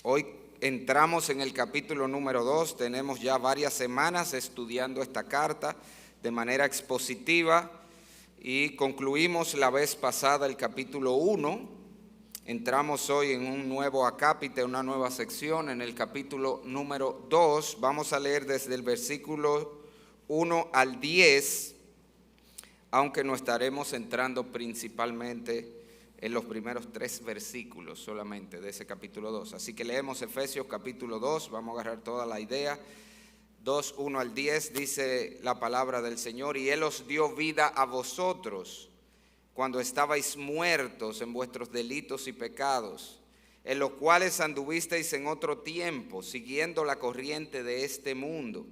Hoy entramos en el capítulo número 2, tenemos ya varias semanas estudiando esta carta de manera expositiva y concluimos la vez pasada el capítulo 1. Entramos hoy en un nuevo acápite, una nueva sección, en el capítulo número 2. Vamos a leer desde el versículo 1 al 10, aunque no estaremos entrando principalmente en los primeros 3 versículos solamente de ese capítulo 2. Así que leemos Efesios capítulo 2, vamos a agarrar toda la idea. 2, 1 al 10 dice la palabra del Señor: y Él os dio vida a vosotros cuando estabais muertos en vuestros delitos y pecados, en los cuales anduvisteis en otro tiempo, siguiendo la corriente de este mundo,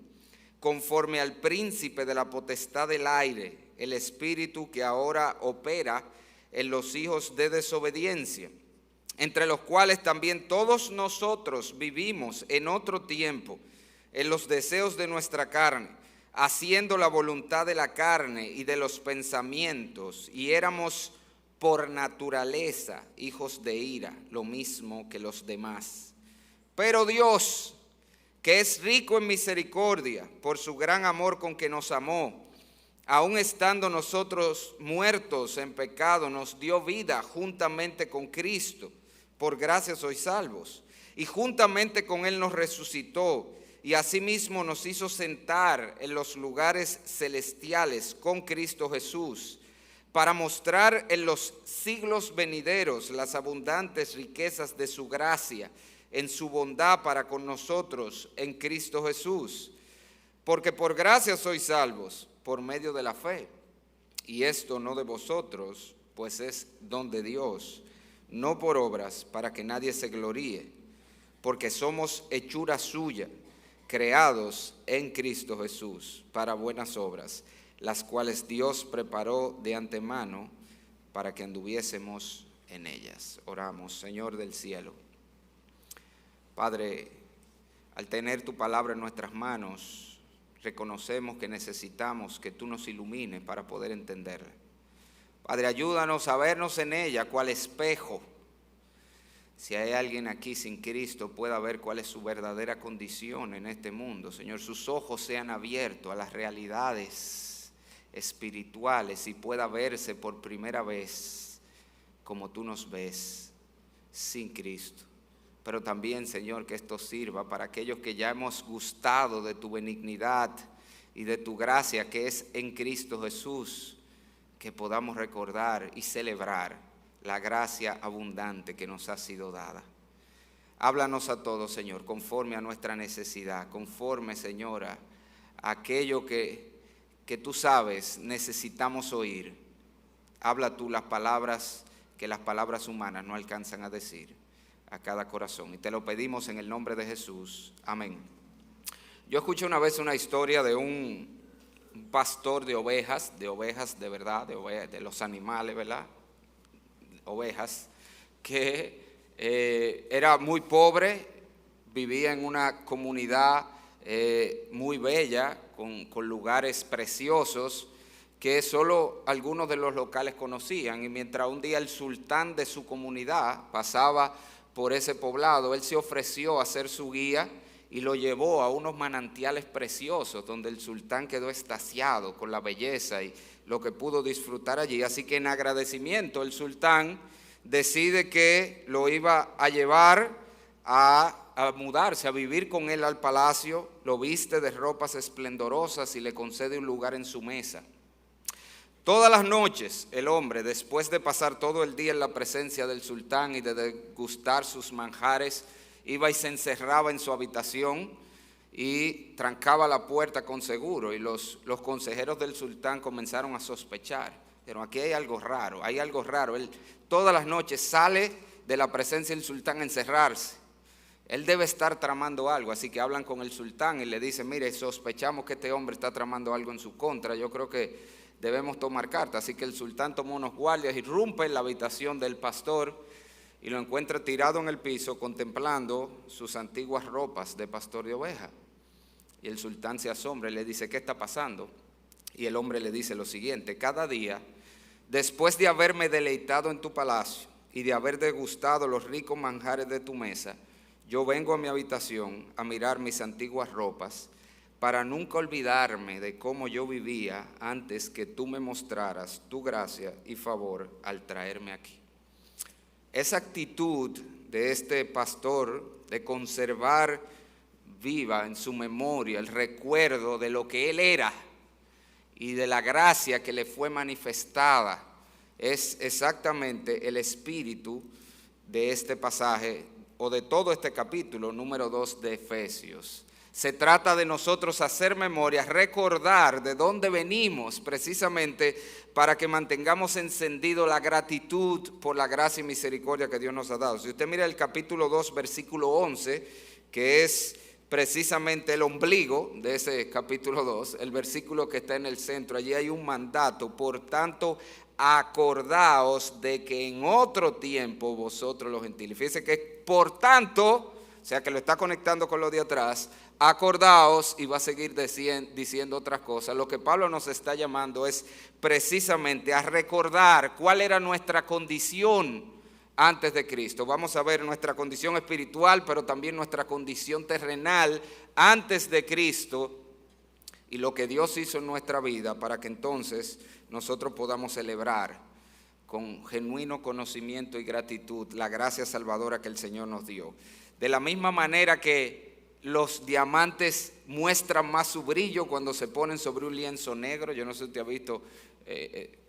conforme al príncipe de la potestad del aire, el espíritu que ahora opera en los hijos de desobediencia, entre los cuales también todos nosotros vivimos en otro tiempo, en los deseos de nuestra carne, haciendo la voluntad de la carne y de los pensamientos, y éramos por naturaleza hijos de ira, lo mismo que los demás. Pero Dios, que es rico en misericordia, por su gran amor con que nos amó, aun estando nosotros muertos en pecado, nos dio vida juntamente con Cristo. Por gracia sois salvos. Y juntamente con Él nos resucitó, y asimismo nos hizo sentar en los lugares celestiales con Cristo Jesús, para mostrar en los siglos venideros las abundantes riquezas de su gracia, en su bondad para con nosotros en Cristo Jesús. Porque por gracia sois salvos, por medio de la fe, y esto no de vosotros, pues es don de Dios, no por obras, para que nadie se gloríe, porque somos hechura suya, creados en Cristo Jesús para buenas obras, las cuales Dios preparó de antemano para que anduviésemos en ellas. Oramos. Señor del cielo, Padre, al tener tu palabra en nuestras manos, reconocemos que necesitamos que tú nos ilumines para poder entenderla. Padre, ayúdanos a vernos en ella cual espejo. Si hay alguien aquí sin Cristo, pueda ver cuál es su verdadera condición en este mundo. Señor, sus ojos sean abiertos a las realidades espirituales y pueda verse por primera vez como tú nos ves, sin Cristo. Pero también, Señor, que esto sirva para aquellos que ya hemos gustado de tu benignidad y de tu gracia que es en Cristo Jesús, que podamos recordar y celebrar la gracia abundante que nos ha sido dada. Háblanos a todos, Señor, conforme a nuestra necesidad, conforme, Señora, a aquello que tú sabes necesitamos oír. Habla tú las palabras que las palabras humanas no alcanzan a decir a cada corazón. Y te lo pedimos en el nombre de Jesús. Amén. Yo escuché una vez una historia de un pastor de ovejas de verdad, de los animales, ¿verdad? Ovejas, que era muy pobre, vivía en una comunidad muy bella, con lugares preciosos, que solo algunos de los locales conocían. Y mientras un día el sultán de su comunidad pasaba por ese poblado, él se ofreció a ser su guía y lo llevó a unos manantiales preciosos donde el sultán quedó extasiado con la belleza y lo que pudo disfrutar allí. Así que en agradecimiento el sultán decide que lo iba a llevar a mudarse, a vivir con él al palacio, lo viste de ropas esplendorosas y le concede un lugar en su mesa. Todas las noches el hombre, después de pasar todo el día en la presencia del sultán y de degustar sus manjares, iba y se encerraba en su habitación y trancaba la puerta con seguro. Y los consejeros del sultán comenzaron a sospechar, pero aquí hay algo raro, hay algo raro. Él todas las noches sale de la presencia del sultán a encerrarse. Él debe estar tramando algo, así que hablan con el sultán y le dicen: mire, sospechamos que este hombre está tramando algo en su contra, yo creo que debemos tomar carta. Así que el sultán tomó unos guardias, irrumpe en la habitación del pastor y lo encuentra tirado en el piso contemplando sus antiguas ropas de pastor de oveja. Y el sultán se asombra y le dice: ¿qué está pasando? Y el hombre le dice lo siguiente: cada día, después de haberme deleitado en tu palacio y de haber degustado los ricos manjares de tu mesa, yo vengo a mi habitación a mirar mis antiguas ropas para nunca olvidarme de cómo yo vivía antes que tú me mostraras tu gracia y favor al traerme aquí. Esa actitud de este pastor de conservar viva en su memoria el recuerdo de lo que él era y de la gracia que le fue manifestada es exactamente el espíritu de este pasaje o de todo este capítulo número 2 de Efesios. Se trata de nosotros hacer memoria, recordar de dónde venimos precisamente para que mantengamos encendido la gratitud por la gracia y misericordia que Dios nos ha dado. Si usted mira el capítulo 2, versículo 11, que es precisamente el ombligo de ese capítulo 2, el versículo que está en el centro, allí hay un mandato: por tanto, acordaos de que en otro tiempo vosotros los gentiles. Fíjense que por tanto, o sea que lo está conectando con lo de atrás, acordaos, y va a seguir diciendo otras cosas. Lo que Pablo nos está llamando es precisamente a recordar cuál era nuestra condición antes de Cristo. Vamos a ver nuestra condición espiritual, pero también nuestra condición terrenal antes de Cristo y lo que Dios hizo en nuestra vida para que entonces nosotros podamos celebrar con genuino conocimiento y gratitud la gracia salvadora que el Señor nos dio. De la misma manera que los diamantes muestran más su brillo cuando se ponen sobre un lienzo negro. Yo no sé si usted ha visto,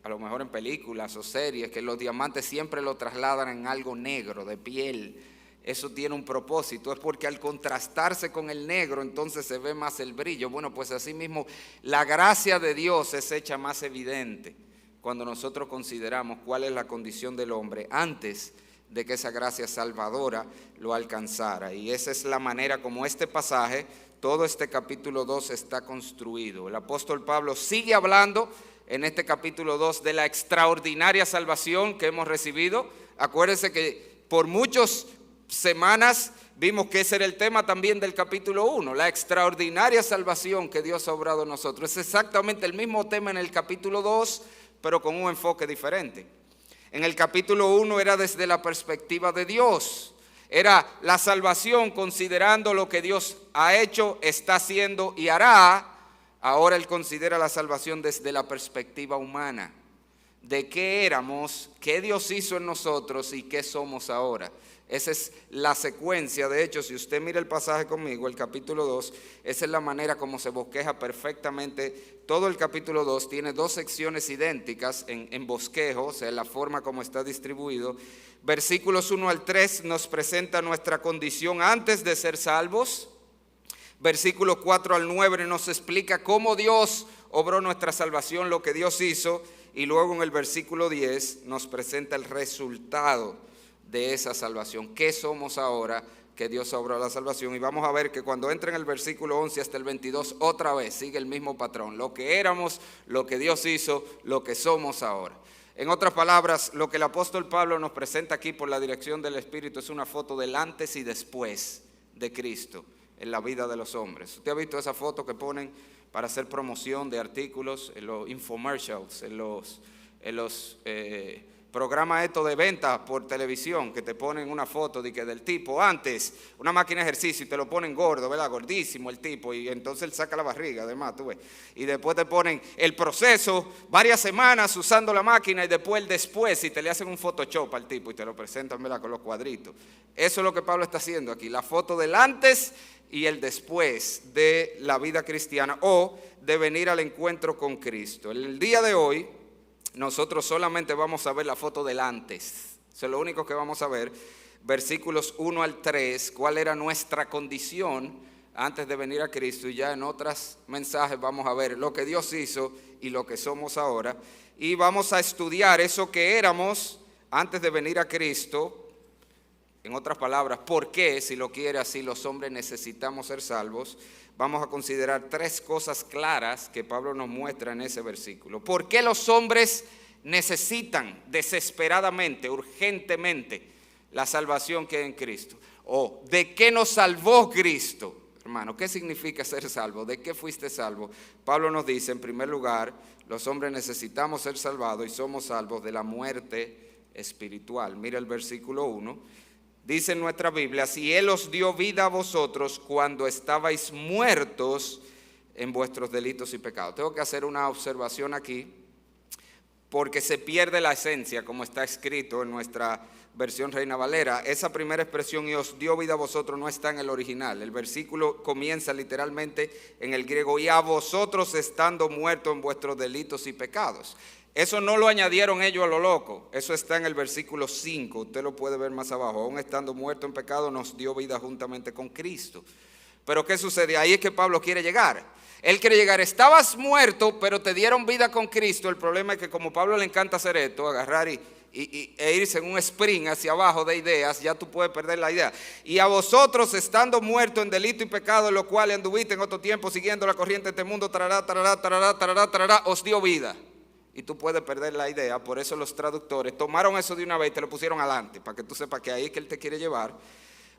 a lo mejor en películas o series, que los diamantes siempre lo trasladan en algo negro, de piel. Eso tiene un propósito, es porque al contrastarse con el negro entonces se ve más el brillo. Bueno, pues así mismo la gracia de Dios es hecha más evidente cuando nosotros consideramos cuál es la condición del hombre antes de que esa gracia salvadora lo alcanzara. Y esa es la manera como este pasaje, todo este capítulo 2 está construido. El apóstol Pablo sigue hablando en este capítulo 2 de la extraordinaria salvación que hemos recibido. Acuérdense que por muchas semanas vimos que ese era el tema también del capítulo 1, la extraordinaria salvación que Dios ha obrado en nosotros. Es exactamente el mismo tema en el capítulo 2, pero con un enfoque diferente. En el capítulo 1 era desde la perspectiva de Dios, era la salvación considerando lo que Dios ha hecho, está haciendo y hará. Ahora él considera la salvación desde la perspectiva humana, de qué éramos, qué Dios hizo en nosotros y qué somos ahora. Esa es la secuencia. De hecho, si usted mira el pasaje conmigo, el capítulo 2, esa es la manera como se bosqueja perfectamente. Todo el capítulo 2 tiene dos secciones idénticas en bosquejo, o sea, la forma como está distribuido. Versículos 1 al 3 nos presenta nuestra condición antes de ser salvos. Versículos 4 al 9 nos explica cómo Dios obró nuestra salvación, lo que Dios hizo. Y luego en el versículo 10 nos presenta el resultado de esa salvación. ¿Qué somos ahora que Dios obró la salvación? Y vamos a ver que cuando entra en el versículo 11 hasta el 22, otra vez sigue el mismo patrón. Lo que éramos, lo que Dios hizo, lo que somos ahora. En otras palabras, lo que el apóstol Pablo nos presenta aquí por la dirección del Espíritu es una foto del antes y después de Cristo en la vida de los hombres. ¿Usted ha visto esa foto que ponen para hacer promoción de artículos en los infomercials, en los programas estos de venta por televisión, que te ponen una foto del tipo antes, una máquina de ejercicio, y te lo ponen gordo, ¿verdad? Gordísimo el tipo, y entonces él saca la barriga, además, tú ves. Y después te ponen el proceso, varias semanas usando la máquina, y después el después, y te le hacen un Photoshop al tipo, y te lo presentan, ¿verdad? Con los cuadritos. Eso es lo que Pablo está haciendo aquí, la foto del antes y el después de la vida cristiana, o de venir al encuentro con Cristo. El día de hoy nosotros solamente vamos a ver la foto del antes. Eso es lo único que vamos a ver. Versículos 1 al 3, cuál era nuestra condición antes de venir a Cristo. Y ya en otros mensajes vamos a ver lo que Dios hizo y lo que somos ahora. Y vamos a estudiar eso que éramos antes de venir a Cristo. En otras palabras, ¿por qué, si lo quiere así, los hombres necesitamos ser salvos? Vamos a considerar tres cosas claras que Pablo nos muestra en ese versículo. ¿Por qué los hombres necesitan desesperadamente, urgentemente, la salvación que hay en Cristo? ¿O de qué nos salvó Cristo? Hermano, ¿qué significa ser salvo? ¿De qué fuiste salvo? Pablo nos dice, en primer lugar, los hombres necesitamos ser salvados y somos salvos de la muerte espiritual. Mira el versículo 1. Dice en nuestra Biblia, si Él os dio vida a vosotros cuando estabais muertos en vuestros delitos y pecados. Tengo que hacer una observación aquí, porque se pierde la esencia, como está escrito en nuestra versión Reina Valera. Esa primera expresión, y os dio vida a vosotros, no está en el original. El versículo comienza literalmente en el griego, y a vosotros estando muertos en vuestros delitos y pecados. Eso no lo añadieron ellos a lo loco, eso está en el versículo 5, usted lo puede ver más abajo. Aún estando muertos en pecado, nos dio vida juntamente con Cristo. Pero ¿qué sucede? Ahí es que Pablo quiere llegar. Él quiere llegar, estabas muerto, pero te dieron vida con Cristo. El problema es que como a Pablo le encanta hacer esto, agarrar e irse en un sprint hacia abajo de ideas, ya tú puedes perder la idea. Y a vosotros, estando muertos en delito y pecado, en lo cual anduviste en otro tiempo, siguiendo la corriente de este mundo, os dio vida. Y tú puedes perder la idea. Por eso los traductores tomaron eso de una vez y te lo pusieron adelante, para que tú sepas que ahí es que él te quiere llevar.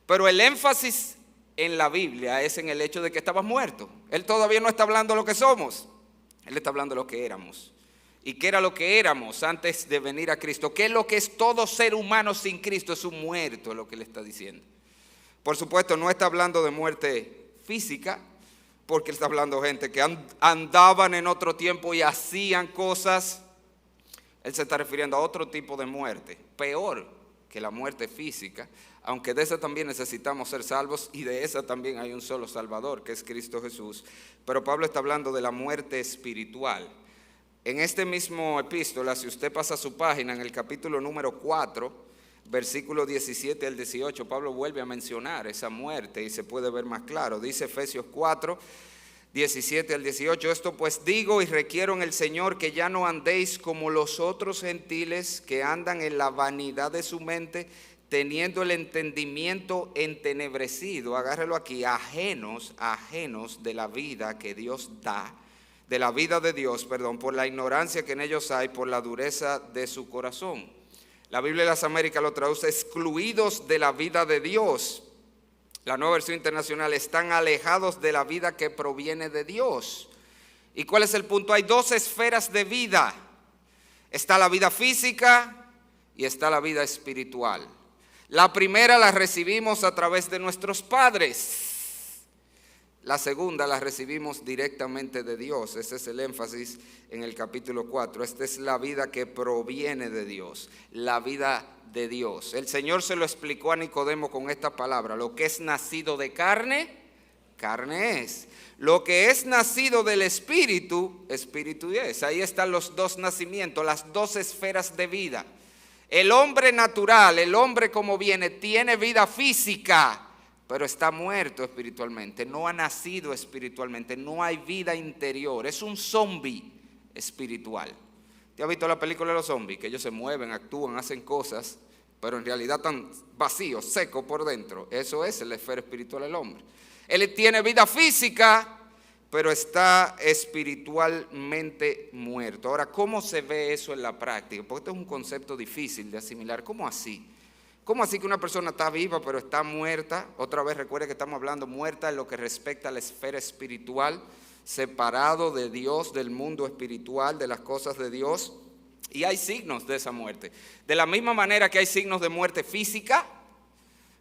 Pero el énfasis en la Biblia es en el hecho de que estabas muerto. Él todavía no está hablando de lo que somos, él está hablando de lo que éramos. ¿Y qué era lo que éramos antes de venir a Cristo? ¿Qué es lo que es todo ser humano sin Cristo? Es un muerto, es lo que le está diciendo. Por supuesto, no está hablando de muerte física, porque él está hablando de gente que andaban en otro tiempo y hacían cosas. Él se está refiriendo a otro tipo de muerte, peor que la muerte física, aunque de esa también necesitamos ser salvos, y de esa también hay un solo Salvador, que es Cristo Jesús. Pero Pablo está hablando de la muerte espiritual. En este mismo epístola, si usted pasa a su página, en el capítulo número 4, versículo 17 al 18, Pablo vuelve a mencionar esa muerte y se puede ver más claro. Dice Efesios 4, 17 al 18, esto pues digo y requiero en el Señor que ya no andéis como los otros gentiles que andan en la vanidad de su mente, teniendo el entendimiento entenebrecido, agárrelo aquí, ajenos de la vida que Dios da, de la vida de Dios, por la ignorancia que en ellos hay, por la dureza de su corazón. La Biblia de las Américas lo traduce excluidos de la vida de Dios. La Nueva Versión Internacional, están alejados de la vida que proviene de Dios. ¿Y cuál es el punto? Hay dos esferas de vida. Está la vida física y está la vida espiritual. La primera la recibimos a través de nuestros padres. La segunda la recibimos directamente de Dios. Ese es el énfasis en el capítulo 4. Esta es la vida que proviene de Dios, la vida de Dios. El Señor se lo explicó a Nicodemo con esta palabra: lo que es nacido de carne, carne es. Lo que es nacido del Espíritu, Espíritu es. Ahí están los dos nacimientos, las dos esferas de vida. El hombre natural, el hombre como viene, tiene vida física, pero está muerto espiritualmente, no ha nacido espiritualmente, no hay vida interior, es un zombie espiritual. ¿Te has visto la película de los zombies? Que ellos se mueven, actúan, hacen cosas, pero en realidad están vacíos, secos por dentro. Eso es la esfera espiritual del hombre. Él tiene vida física, pero está espiritualmente muerto. Ahora, ¿cómo se ve eso en la práctica? Porque esto es un concepto difícil de asimilar. ¿Cómo así? ¿Cómo así que una persona está viva pero está muerta? Otra vez recuerde que estamos hablando muerta en lo que respecta a la esfera espiritual, separado de Dios, del mundo espiritual, de las cosas de Dios. Y hay signos de esa muerte. De la misma manera que hay signos de muerte física.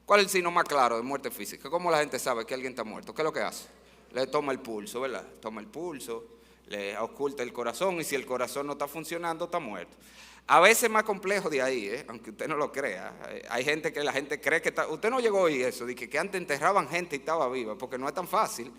¿Cuál es el signo más claro de muerte física? ¿Cómo la gente sabe que alguien está muerto? ¿Qué es lo que hace? Le toma el pulso, ¿verdad? Toma el pulso, le oculta el corazón, y si el corazón no está funcionando, está muerto. A veces es más complejo de ahí, aunque usted no lo crea. Hay gente que la gente cree que está. Usted no llegó a oír eso, de que antes enterraban gente y estaba viva, porque no es tan fácil.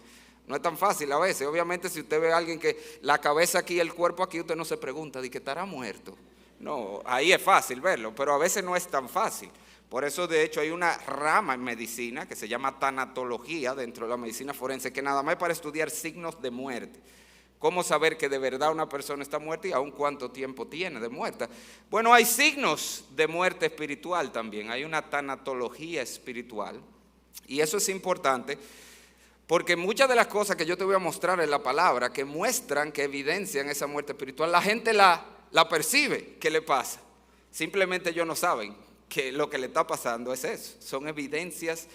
No es tan fácil a veces. Obviamente, si usted ve a alguien que la cabeza aquí, el cuerpo aquí, usted no se pregunta de que estará muerto. No, ahí es fácil verlo, pero a veces no es tan fácil. Por eso, de hecho, hay una rama en medicina que se llama tanatología dentro de la medicina forense, que nada más es para estudiar signos de muerte. ¿Cómo saber que de verdad una persona está muerta y aún cuánto tiempo tiene de muerta? Bueno, hay signos de muerte espiritual también. Hay una tanatología espiritual. Y eso es importante porque muchas de las cosas que yo te voy a mostrar en la palabra, que muestran, que evidencian esa muerte espiritual, la gente la percibe. ¿Qué le pasa? Simplemente ellos no saben que lo que le está pasando es eso. Son evidencias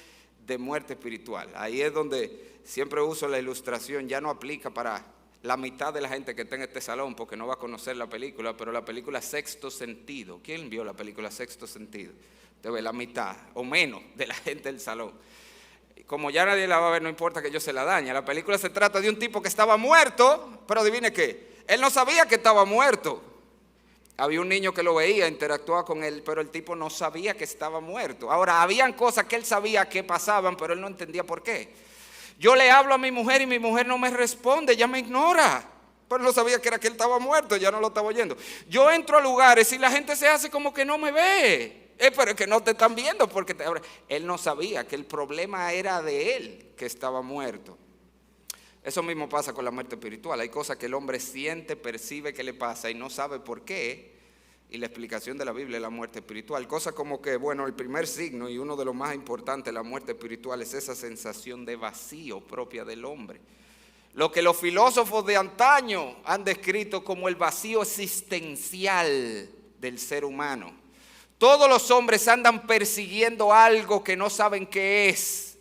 de muerte espiritual. Ahí es donde siempre uso la ilustración. Ya no aplica para la mitad de la gente que está en este salón, porque no va a conocer la película, pero la película Sexto Sentido. ¿Quién vio la película Sexto Sentido? Usted ve la mitad o menos de la gente del salón. Como ya nadie la va a ver, no importa que yo se la dañe. La película se trata de un tipo que estaba muerto, pero adivine qué, él no sabía que estaba muerto. Había un niño que lo veía, interactuaba con él, pero el tipo no sabía que estaba muerto. Ahora, habían cosas que él sabía que pasaban, pero él no entendía por qué. Yo le hablo a mi mujer y mi mujer no me responde, ella me ignora. Pero no sabía que era que él estaba muerto, ya no lo estaba oyendo. Yo entro a lugares y la gente se hace como que no me ve. Pero es que no te están viendo porque él no sabía que el problema era de él, que estaba muerto. Eso mismo pasa con la muerte espiritual. Hay cosas que el hombre siente, percibe que le pasa y no sabe por qué. Y la explicación de la Biblia es la muerte espiritual. Cosas como que, bueno, el primer signo y uno de los más importantes de la muerte espiritual es esa sensación de vacío propia del hombre. Lo que los filósofos de antaño han descrito como el vacío existencial del ser humano. Todos los hombres andan persiguiendo algo que no saben qué es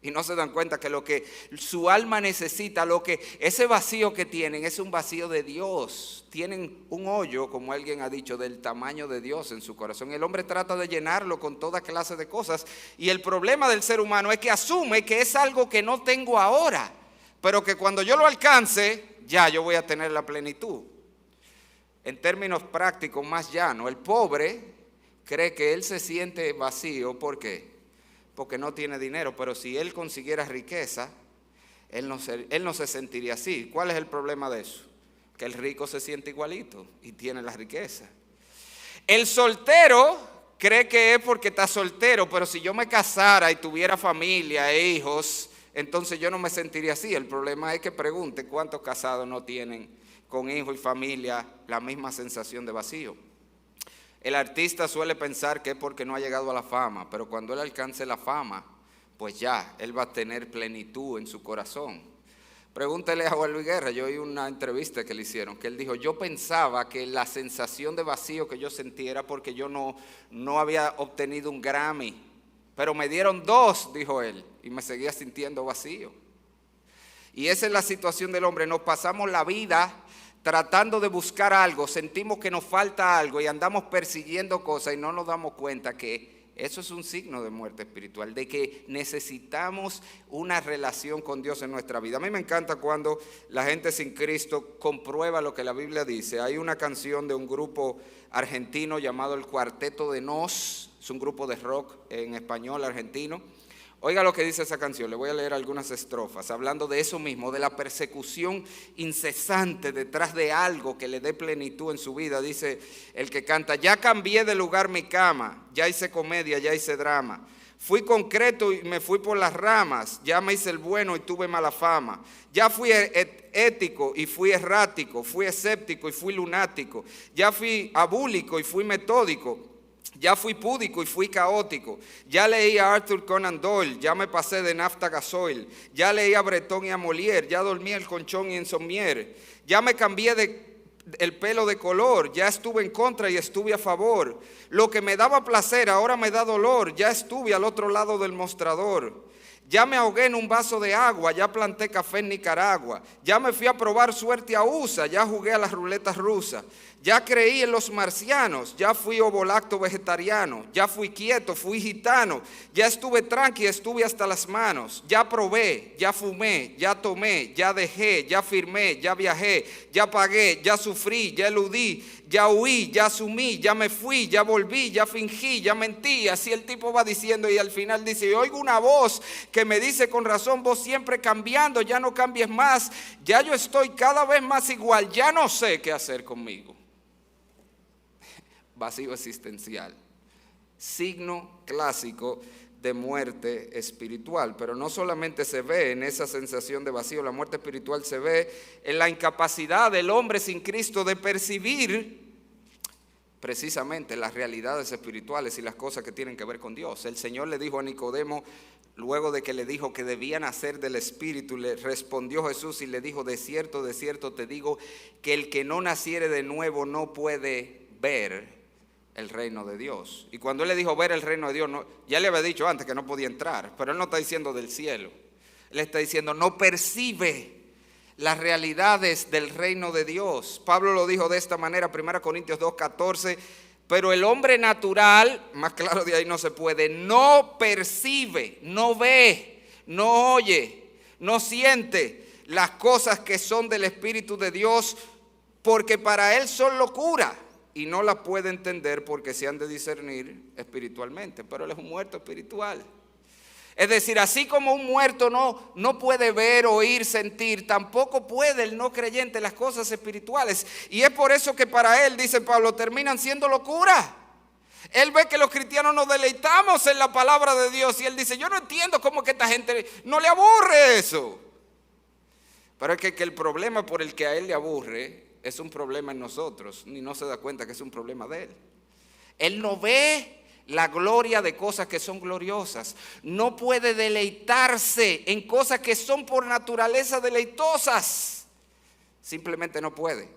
y no se dan cuenta que lo que su alma necesita, ese vacío que tienen es un vacío de Dios. Tienen un hoyo, como alguien ha dicho, del tamaño de Dios en su corazón. El hombre trata de llenarlo con toda clase de cosas y el problema del ser humano es que asume que es algo que no tengo ahora, pero que cuando yo lo alcance, ya yo voy a tener la plenitud. En términos prácticos más llanos, el pobre cree que él se siente vacío. ¿Por qué? Porque no tiene dinero, pero si él consiguiera riqueza, él no se sentiría así. ¿Cuál es el problema de eso? Que el rico se siente igualito y tiene la riqueza. El soltero cree que es porque está soltero, pero si yo me casara y tuviera familia e hijos, entonces yo no me sentiría así. El problema es que pregunte cuántos casados no tienen con hijos y familia la misma sensación de vacío. El artista suele pensar que es porque no ha llegado a la fama, pero cuando él alcance la fama, pues ya, él va a tener plenitud en su corazón. Pregúntele a Juan Luis Guerra, yo oí una entrevista que le hicieron, que él dijo, yo pensaba que la sensación de vacío que yo sentía era porque yo no había obtenido un Grammy, pero me dieron 2, dijo él, y me seguía sintiendo vacío. Y esa es la situación del hombre, nos pasamos la vida tratando de buscar algo, sentimos que nos falta algo y andamos persiguiendo cosas y no nos damos cuenta que eso es un signo de muerte espiritual, de que necesitamos una relación con Dios en nuestra vida. A mí me encanta cuando la gente sin Cristo comprueba lo que la Biblia dice. Hay una canción de un grupo argentino llamado el Cuarteto de Nos, es un grupo de rock en español argentino. Oiga lo que dice esa canción, le voy a leer algunas estrofas, hablando de eso mismo, de la persecución incesante detrás de algo que le dé plenitud en su vida. Dice el que canta, ya cambié de lugar mi cama, ya hice comedia, ya hice drama. Fui concreto y me fui por las ramas, ya me hice el bueno y tuve mala fama. Ya fui ético y fui errático, fui escéptico y fui lunático. Ya fui abúlico y fui metódico. Ya fui púdico y fui caótico. Ya leí a Arthur Conan Doyle, ya me pasé de nafta a gasoil. Ya leí a Breton y a Molière, ya dormí el colchón y en Sommier. Ya me cambié el pelo de color, ya estuve en contra y estuve a favor. Lo que me daba placer ahora me da dolor, ya estuve al otro lado del mostrador. Ya me ahogué en un vaso de agua, ya planté café en Nicaragua. Ya me fui a probar suerte a USA, ya jugué a las ruletas rusas. Ya creí en los marcianos, ya fui ovolacto vegetariano, ya fui quieto, fui gitano, ya estuve tranqui, estuve hasta las manos, ya probé, ya fumé, ya tomé, ya dejé, ya firmé, ya viajé, ya pagué, ya sufrí, ya eludí, ya huí, ya asumí, ya me fui, ya volví, ya fingí, ya mentí. Así el tipo va diciendo y al final dice, oigo una voz que me dice con razón, vos siempre cambiando, ya no cambies más, ya yo estoy cada vez más igual, ya no sé qué hacer conmigo. Vacío existencial, signo clásico de muerte espiritual, pero no solamente se ve en esa sensación de vacío, la muerte espiritual se ve en la incapacidad del hombre sin Cristo de percibir precisamente las realidades espirituales y las cosas que tienen que ver con Dios. El Señor le dijo a Nicodemo, luego de que le dijo que debía nacer del Espíritu, le respondió Jesús y le dijo, de cierto te digo, que el que no naciere de nuevo no puede ver el reino de Dios. Y cuando él le dijo ver el reino de Dios, ya le había dicho antes que no podía entrar, pero él no está diciendo del cielo, él está diciendo no percibe las realidades del reino de Dios. Pablo lo dijo de esta manera, 1 Corintios 2:14, Pero el hombre natural, más claro de ahí no se puede, no percibe, no ve, no oye, no siente las cosas que son del Espíritu de Dios, porque para él son locura y no las puede entender porque se han de discernir espiritualmente. Pero él es un muerto espiritual. Es decir, así como un muerto no puede ver, oír, sentir, tampoco puede el no creyente las cosas espirituales. Y es por eso que para él, dice Pablo, terminan siendo locura. Él ve que los cristianos nos deleitamos en la palabra de Dios y él dice, yo no entiendo cómo que esta gente no le aburre eso. Pero es que el problema por el que a él le aburre es un problema en nosotros, ni no se da cuenta que es un problema de él. Él no ve la gloria de cosas que son gloriosas. No puede deleitarse en cosas que son por naturaleza deleitosas. Simplemente no puede,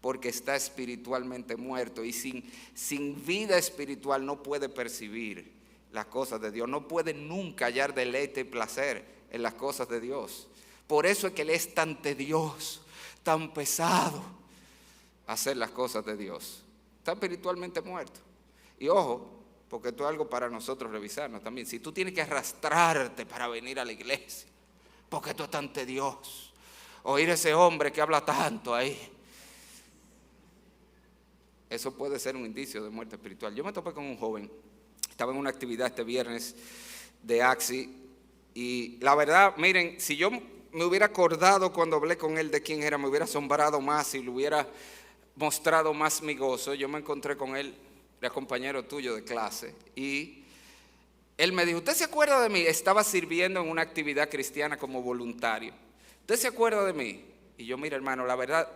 porque está espiritualmente muerto y sin vida espiritual no puede percibir las cosas de Dios. No puede nunca hallar deleite y placer en las cosas de Dios. Por eso es que él es tan tedioso, tan pesado hacer las cosas de Dios. Está espiritualmente muerto. Y ojo, porque esto es algo para nosotros revisarnos también. Si tú tienes que arrastrarte para venir a la iglesia, porque esto es tan tedioso, oír a ese hombre que habla tanto ahí, eso puede ser un indicio de muerte espiritual. Yo me topé con un joven, estaba en una actividad este viernes de AXI, y la verdad, miren, si yo me hubiera acordado cuando hablé con él de quién era, me hubiera asombrado más y le hubiera mostrado más mi gozo. Yo me encontré con él, era compañero tuyo de clase, y él me dijo, ¿usted se acuerda de mí? Estaba sirviendo en una actividad cristiana como voluntario. ¿Usted se acuerda de mí? Y yo, mira hermano, la verdad,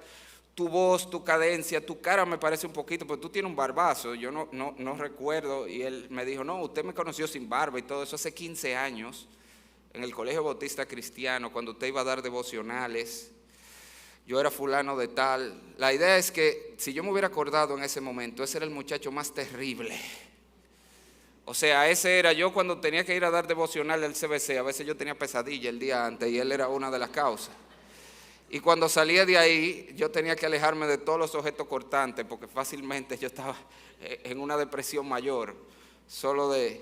tu voz, tu cadencia, tu cara me parece un poquito, pero tú tienes un barbazo, yo no recuerdo. Y él me dijo, no, usted me conoció sin barba y todo eso hace 15 años, en el Colegio Bautista Cristiano, cuando usted iba a dar devocionales. Yo era fulano de tal. La idea es que si yo me hubiera acordado en ese momento, ese era el muchacho más terrible. O sea, ese era yo cuando tenía que ir a dar devocional al CBC. A veces yo tenía pesadilla el día antes y él era una de las causas. Y cuando salía de ahí, yo tenía que alejarme de todos los objetos cortantes porque fácilmente yo estaba en una depresión mayor, solo de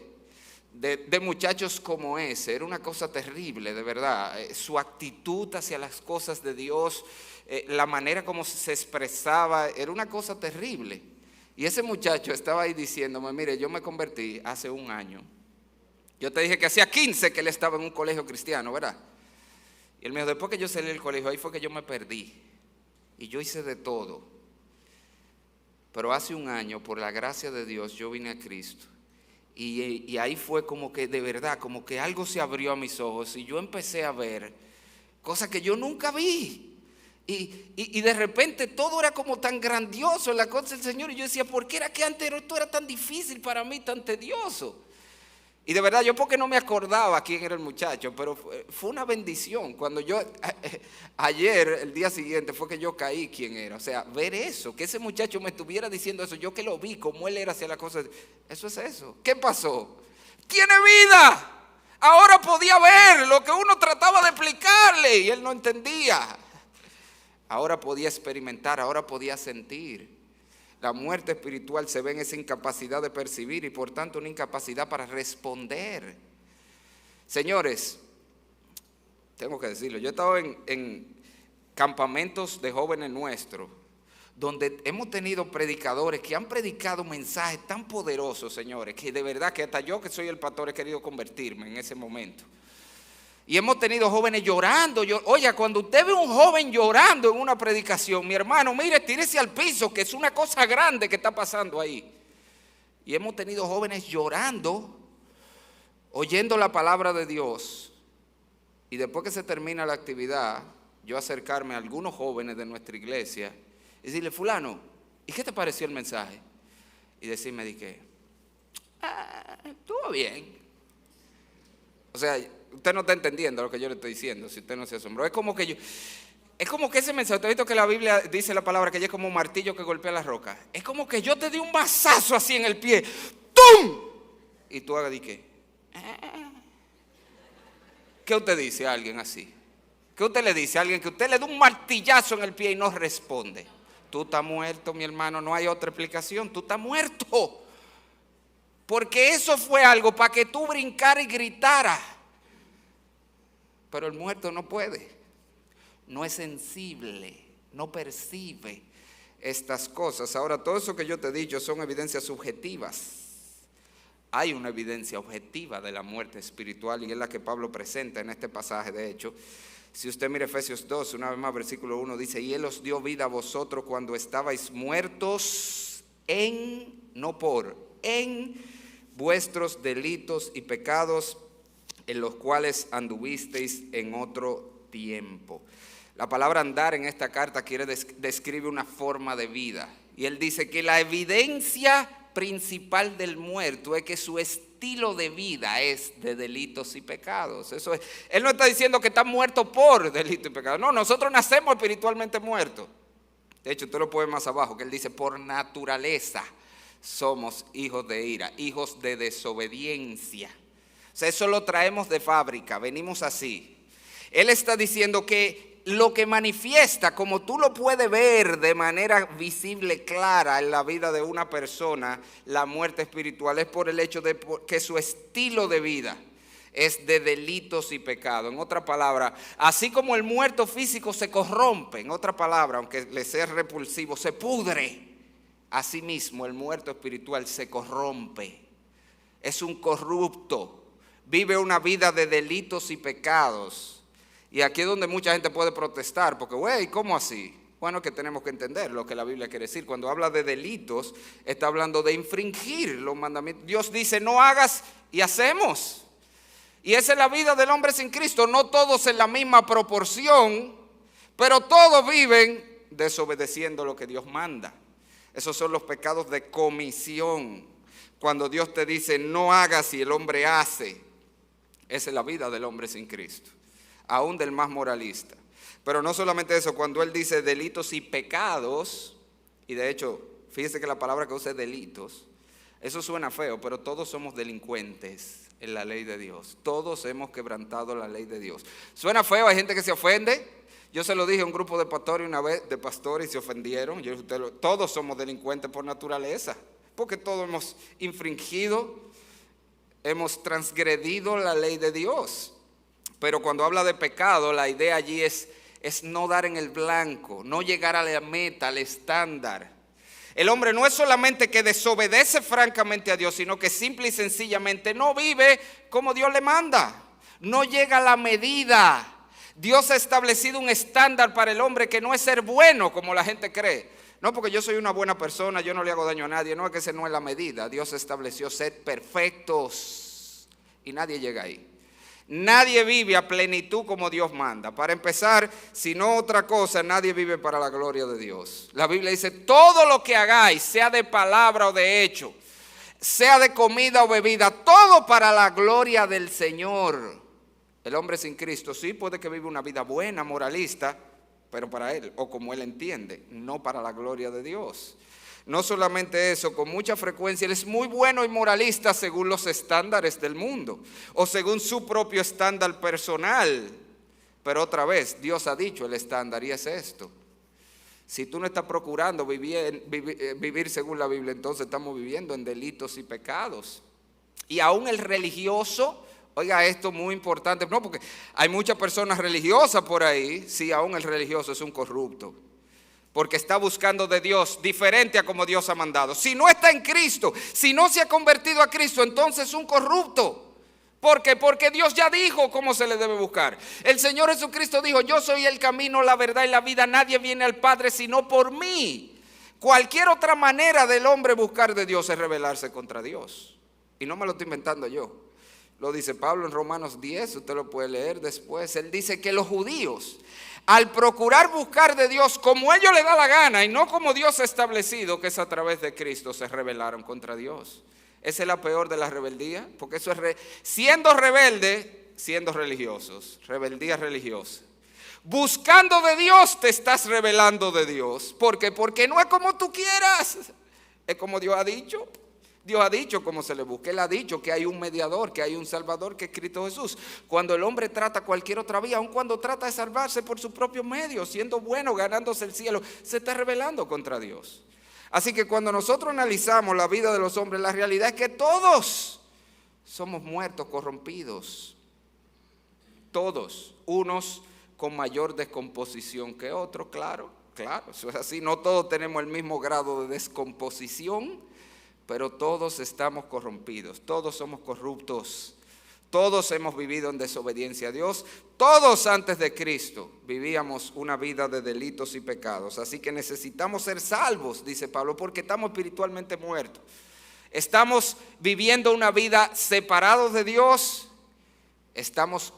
muchachos como ese. Era una cosa terrible, de verdad. Su actitud hacia las cosas de Dios, la manera como se expresaba, era una cosa terrible. Y ese muchacho estaba ahí diciéndome, mire, yo me convertí hace un año. Yo te dije que hacía 15 que él estaba en un colegio cristiano, ¿verdad? Y él me dijo, después que yo salí del colegio, ahí fue que yo me perdí. Y yo hice de todo. Pero hace un año, por la gracia de Dios, yo vine a Cristo. Y ahí fue como que de verdad, como que algo se abrió a mis ojos y yo empecé a ver cosas que yo nunca vi. Y de repente todo era como tan grandioso en la cosa del Señor. Y yo decía, ¿por qué era que antes esto era tan difícil para mí, tan tedioso? Y de verdad, yo porque no me acordaba quién era el muchacho, pero fue una bendición. Cuando yo, ayer, el día siguiente, fue que yo caí quién era. O sea, ver eso, que ese muchacho me estuviera diciendo eso, yo que lo vi, como él era hacia la cosa, eso es eso. ¿Qué pasó? ¡Tiene vida! Ahora podía ver lo que uno trataba de explicarle y él no entendía. Ahora podía experimentar, ahora podía sentir. La muerte espiritual se ve en esa incapacidad de percibir y por tanto una incapacidad para responder. Señores, tengo que decirlo, yo he estado en campamentos de jóvenes nuestros, donde hemos tenido predicadores que han predicado mensajes tan poderosos, señores, que de verdad que hasta yo que soy el pastor he querido convertirme en ese momento. Y hemos tenido jóvenes llorando. Oye, cuando usted ve a un joven llorando en una predicación, mi hermano, mire, tírese al piso, que es una cosa grande que está pasando ahí. Y hemos tenido jóvenes llorando, oyendo la palabra de Dios. Y después que se termina la actividad, yo acercarme a algunos jóvenes de nuestra iglesia y decirle, fulano, ¿y qué te pareció el mensaje? Y decirme, estuvo bien. O sea, usted no está entendiendo lo que yo le estoy diciendo, si usted no se asombró. Es como que ese mensaje, ¿te has visto que la Biblia dice la palabra que ella es como un martillo que golpea la roca? Es como que yo te di un mazazo así en el pie, ¡tum! Y tú hagas ¿qué? ¿Qué usted dice a alguien así? ¿Qué usted le dice a alguien que usted le da un martillazo en el pie y no responde? Tú estás muerto, mi hermano, no hay otra explicación, tú estás muerto. Porque eso fue algo para que tú brincaras y gritaras. Pero el muerto no puede, no es sensible, no percibe estas cosas. Ahora, todo eso que yo te he dicho son evidencias subjetivas. Hay una evidencia objetiva de la muerte espiritual y es la que Pablo presenta en este pasaje. De hecho, si usted mira Efesios 2, una vez más, versículo 1, dice: y Él os dio vida a vosotros cuando estabais muertos en vuestros delitos y pecados, en los cuales anduvisteis en otro tiempo. La palabra andar en esta carta describe una forma de vida. Y él dice que la evidencia principal del muerto es que su estilo de vida es de delitos y pecados. Eso es. Él no está diciendo que está muerto por delitos y pecados. No, nosotros nacemos espiritualmente muertos. De hecho, usted lo puede ver más abajo, que él dice: por naturaleza somos hijos de ira, hijos de desobediencia. O sea, eso lo traemos de fábrica, venimos así. Él está diciendo que lo que manifiesta, como tú lo puedes ver de manera visible, clara en la vida de una persona, la muerte espiritual es por el hecho de que su estilo de vida es de delitos y pecados. En otra palabra, así como el muerto físico se corrompe, en otra palabra, aunque le sea repulsivo, se pudre, asimismo el muerto espiritual se corrompe, es un corrupto, vive una vida de delitos y pecados. Y aquí es donde mucha gente puede protestar, porque güey, ¿cómo así? Bueno, que tenemos que entender lo que la Biblia quiere decir. Cuando habla de delitos, está hablando de infringir los mandamientos. Dios dice: no hagas, y hacemos. Y esa es la vida del hombre sin Cristo. No todos en la misma proporción, pero todos viven desobedeciendo lo que Dios manda. Esos son los pecados de comisión. Cuando Dios te dice no hagas y el hombre hace. Esa es la vida del hombre sin Cristo, aún del más moralista. Pero no solamente eso, cuando él dice delitos y pecados, y de hecho, fíjese que la palabra que usa es delitos, eso suena feo, pero todos somos delincuentes en la ley de Dios. Todos hemos quebrantado la ley de Dios. Suena feo, hay gente que se ofende. Yo se lo dije a un grupo de pastores una vez, de pastores, y se ofendieron. Todos somos delincuentes por naturaleza, porque todos hemos infringido, hemos transgredido la ley de Dios. Pero cuando habla de pecado, la idea allí es no dar en el blanco, no llegar a la meta, al estándar. El hombre no es solamente que desobedece francamente a Dios, sino que simple y sencillamente no vive como Dios le manda. No llega a la medida. Dios ha establecido un estándar para el hombre que no es ser bueno como la gente cree. No, porque yo soy una buena persona, yo no le hago daño a nadie. No, es que esa no es la medida. Dios estableció ser perfectos y nadie llega ahí. Nadie vive a plenitud como Dios manda. Para empezar, si no otra cosa, nadie vive para la gloria de Dios. La Biblia dice: todo lo que hagáis, sea de palabra o de hecho, sea de comida o bebida, todo para la gloria del Señor. El hombre sin Cristo sí puede que vive una vida buena, moralista, pero para él, o como él entiende, no para la gloria de Dios. No solamente eso, con mucha frecuencia él es muy bueno y moralista según los estándares del mundo o según su propio estándar personal. Pero otra vez, Dios ha dicho el estándar y es esto. Si tú no estás procurando vivir según la Biblia, entonces estamos viviendo en delitos y pecados. Y aún el religioso, oiga esto muy importante, no, porque hay muchas personas religiosas por ahí, sí, aún el religioso es un corrupto. Porque está buscando de Dios diferente a como Dios ha mandado. Si no está en Cristo, si no se ha convertido a Cristo, entonces es un corrupto. ¿Por qué? Porque Dios ya dijo cómo se le debe buscar. El Señor Jesucristo dijo: yo soy el camino, la verdad y la vida. Nadie viene al Padre sino por mí. Cualquier otra manera del hombre buscar de Dios es rebelarse contra Dios. Y no me lo estoy inventando yo. Lo dice Pablo en Romanos 10, usted lo puede leer después. Él dice que los judíos, al procurar buscar de Dios como ellos les da la gana y no como Dios ha establecido, que es a través de Cristo, se rebelaron contra Dios. Esa es la peor de la rebeldía, porque eso es siendo rebelde, siendo religiosos, rebeldía religiosa. Buscando de Dios te estás rebelando de Dios. ¿Por qué? Porque no es como tú quieras, es como Dios ha dicho. Dios ha dicho cómo se le busque. Él ha dicho que hay un mediador, que hay un salvador, que es Cristo Jesús. Cuando el hombre trata cualquier otra vía, aun cuando trata de salvarse por su propio medio, siendo bueno, ganándose el cielo, se está rebelando contra Dios. Así que cuando nosotros analizamos la vida de los hombres, la realidad es que todos somos muertos, corrompidos. Todos, unos con mayor descomposición que otros, claro, eso es así. No todos tenemos el mismo grado de descomposición, pero todos estamos corrompidos, todos somos corruptos, todos hemos vivido en desobediencia a Dios, todos antes de Cristo vivíamos una vida de delitos y pecados. Así que necesitamos ser salvos, dice Pablo, porque estamos espiritualmente muertos. Estamos viviendo una vida separados de Dios, estamos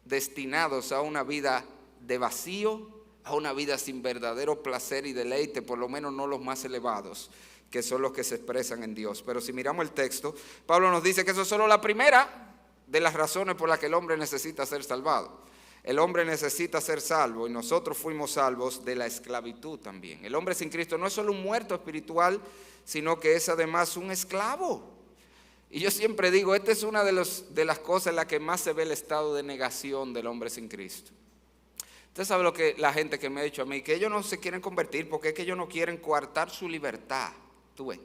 destinados a una vida de vacío, a una vida sin verdadero placer y deleite, por lo menos no los más elevados, que son los que se expresan en Dios. Pero si miramos el texto, Pablo nos dice que eso es solo la primera de las razones por las que el hombre necesita ser salvado. El hombre necesita ser salvo y nosotros fuimos salvos de la esclavitud también. El hombre sin Cristo no es solo un muerto espiritual, sino que es además un esclavo. Y yo siempre digo, esta es una de las cosas en las que más se ve el estado de negación del hombre sin Cristo. Usted sabe lo que la gente que me ha dicho a mí, que ellos no se quieren convertir porque es que ellos no quieren coartar su libertad. Tú ves.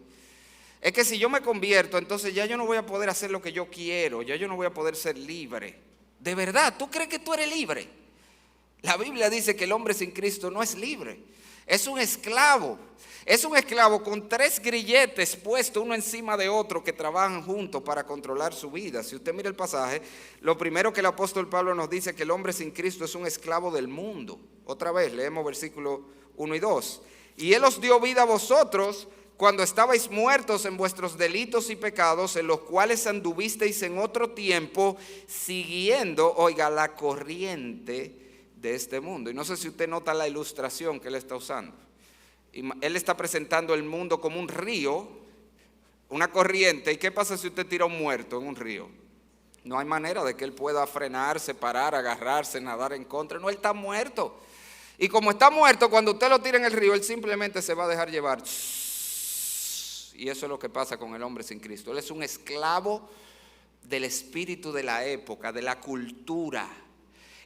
Es que si yo me convierto, entonces ya yo no voy a poder hacer lo que yo quiero, ya yo no voy a poder ser libre. ¿De verdad? ¿Tú crees que tú eres libre? La Biblia dice que el hombre sin Cristo no es libre, es un esclavo. Es un esclavo con 3 grilletes puestos uno encima de otro que trabajan juntos para controlar su vida. Si usted mira el pasaje, lo primero que el apóstol Pablo nos dice es que el hombre sin Cristo es un esclavo del mundo. Otra vez, leemos versículos 1 y 2. Y Él os dio vida a vosotros cuando estabais muertos en vuestros delitos y pecados, en los cuales anduvisteis en otro tiempo, siguiendo, oiga, la corriente de este mundo. Y no sé si usted nota la ilustración que él está usando. Él está presentando el mundo como un río, una corriente. ¿Y qué pasa si usted tira un muerto en un río? No hay manera de que él pueda frenarse, parar, agarrarse, nadar en contra. No, él está muerto. Y como está muerto, cuando usted lo tira en el río, él simplemente se va a dejar llevar. Y eso es lo que pasa con el hombre sin Cristo. Él es un esclavo del espíritu de la época, de la cultura.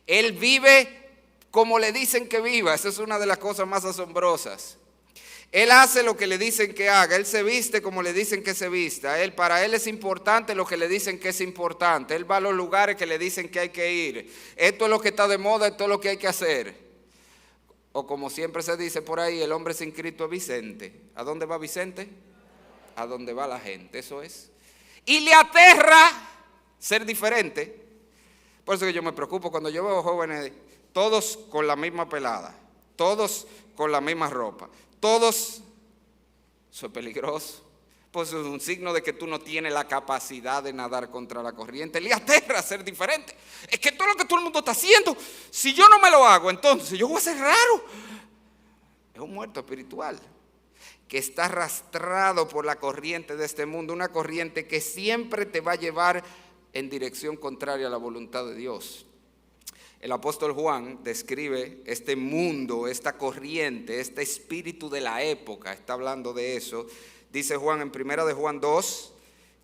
Él vive como le dicen que viva. Esa es una de las cosas más asombrosas. Él hace lo que le dicen que haga, él se viste como le dicen que se vista, para él es importante lo que le dicen que es importante, él va a los lugares que le dicen que hay que ir, esto es lo que está de moda, esto es lo que hay que hacer. O como siempre se dice por ahí, el hombre sin Cristo es Vicente. ¿A dónde va Vicente? A donde va la gente, eso es. Y le aterra ser diferente. Por eso que yo me preocupo cuando yo veo jóvenes, todos con la misma pelada, todos con la misma ropa, todos, eso es peligroso, pues es un signo de que tú no tienes la capacidad de nadar contra la corriente. Le aterra ser diferente. Es que todo lo que todo el mundo está haciendo, si yo no me lo hago, entonces yo voy a ser raro. Es un muerto espiritual que está arrastrado por la corriente de este mundo, una corriente que siempre te va a llevar en dirección contraria a la voluntad de Dios. El apóstol Juan describe este mundo, esta corriente, este espíritu de la época, está hablando de eso. Dice Juan en 1 de Juan 2,